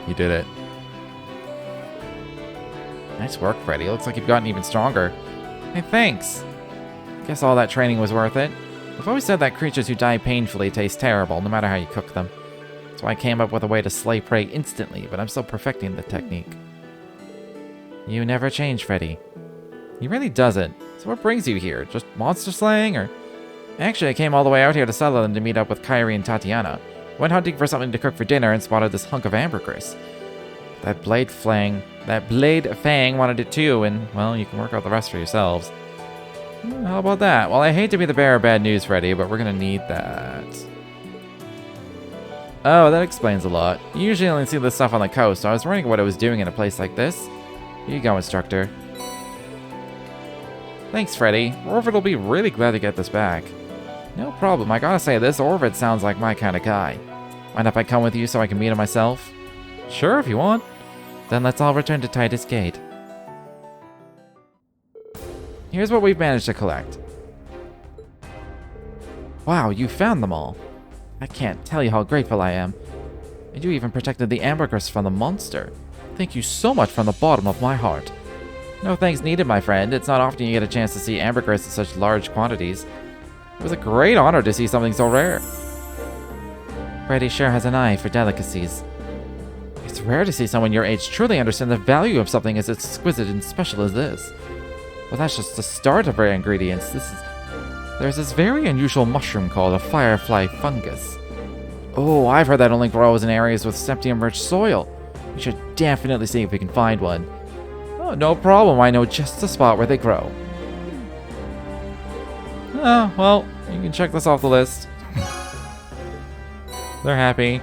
B: You did it. Nice work, Freddy. Looks like you've gotten even stronger. Hey, thanks. Guess all that training was worth it. I've always said that creatures who die painfully taste terrible, no matter how you cook them. That's why I came up with a way to slay prey instantly, but I'm still perfecting the technique. You never change, Freddy. He really doesn't. So what brings you here? Just monster slaying, or...? Actually, I came all the way out here to Sutherland to meet up with Kyrie and Tatiana. Went hunting for something to cook for dinner and spotted this hunk of ambergris. That blade fang wanted it too, and, well, you can work out the rest for yourselves. How about that? Well, I hate to be the bearer of bad news, Freddy, but we're gonna need that. Oh, that explains a lot. You usually only see this stuff on the coast, so I was wondering what it was doing in a place like this. Here you go, Instructor. Thanks, Freddy. Orvid will be really glad to get this back. No problem. I gotta say, this Orvid sounds like my kind of guy. Mind if I come with you so I can meet him myself? Sure, if you want. Then let's all return to Titus Gate. Here's what we've managed to collect. Wow, you found them all. I can't tell you how grateful I am. And you even protected the ambergris from the monster. Thank you so much from the bottom of my heart. No thanks needed, my friend. It's not often you get a chance to see ambergris in such large quantities. It was a great honor to see something so rare. Freddy sure has an eye for delicacies. It's rare to see someone your age truly understand the value of something as exquisite and special as this. Well, that's just the start of our ingredients. There's this very unusual mushroom called a firefly fungus. Oh, I've heard that only grows in areas with septium-rich soil. We should definitely see if we can find one. Oh, no problem. I know just the spot where they grow. Oh, well, you can check this off the list. They're happy.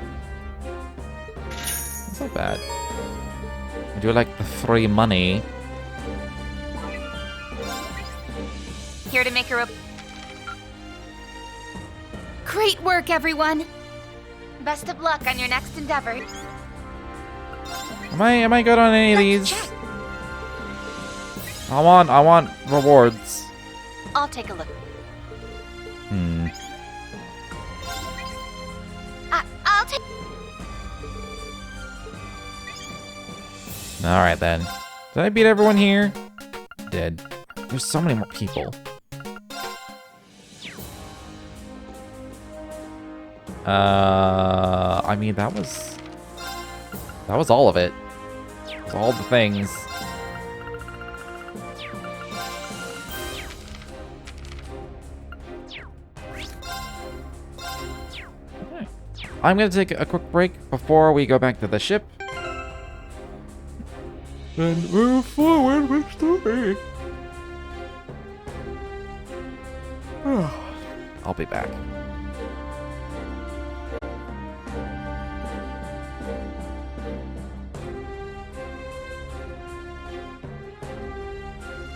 B: That's not bad. I do like the free money.
F: Here to make a Great work, everyone! Best of luck on your next endeavor.
B: Am I good on any of these?
F: Check.
B: I want rewards.
F: I'll take a look. I'll take.
B: Alright then. Did I beat everyone here? Did. There's so many more people. I mean, that was all of it. It was all the things. Okay. I'm gonna take a quick break before we go back to the ship. And move forward with story. I'll be back.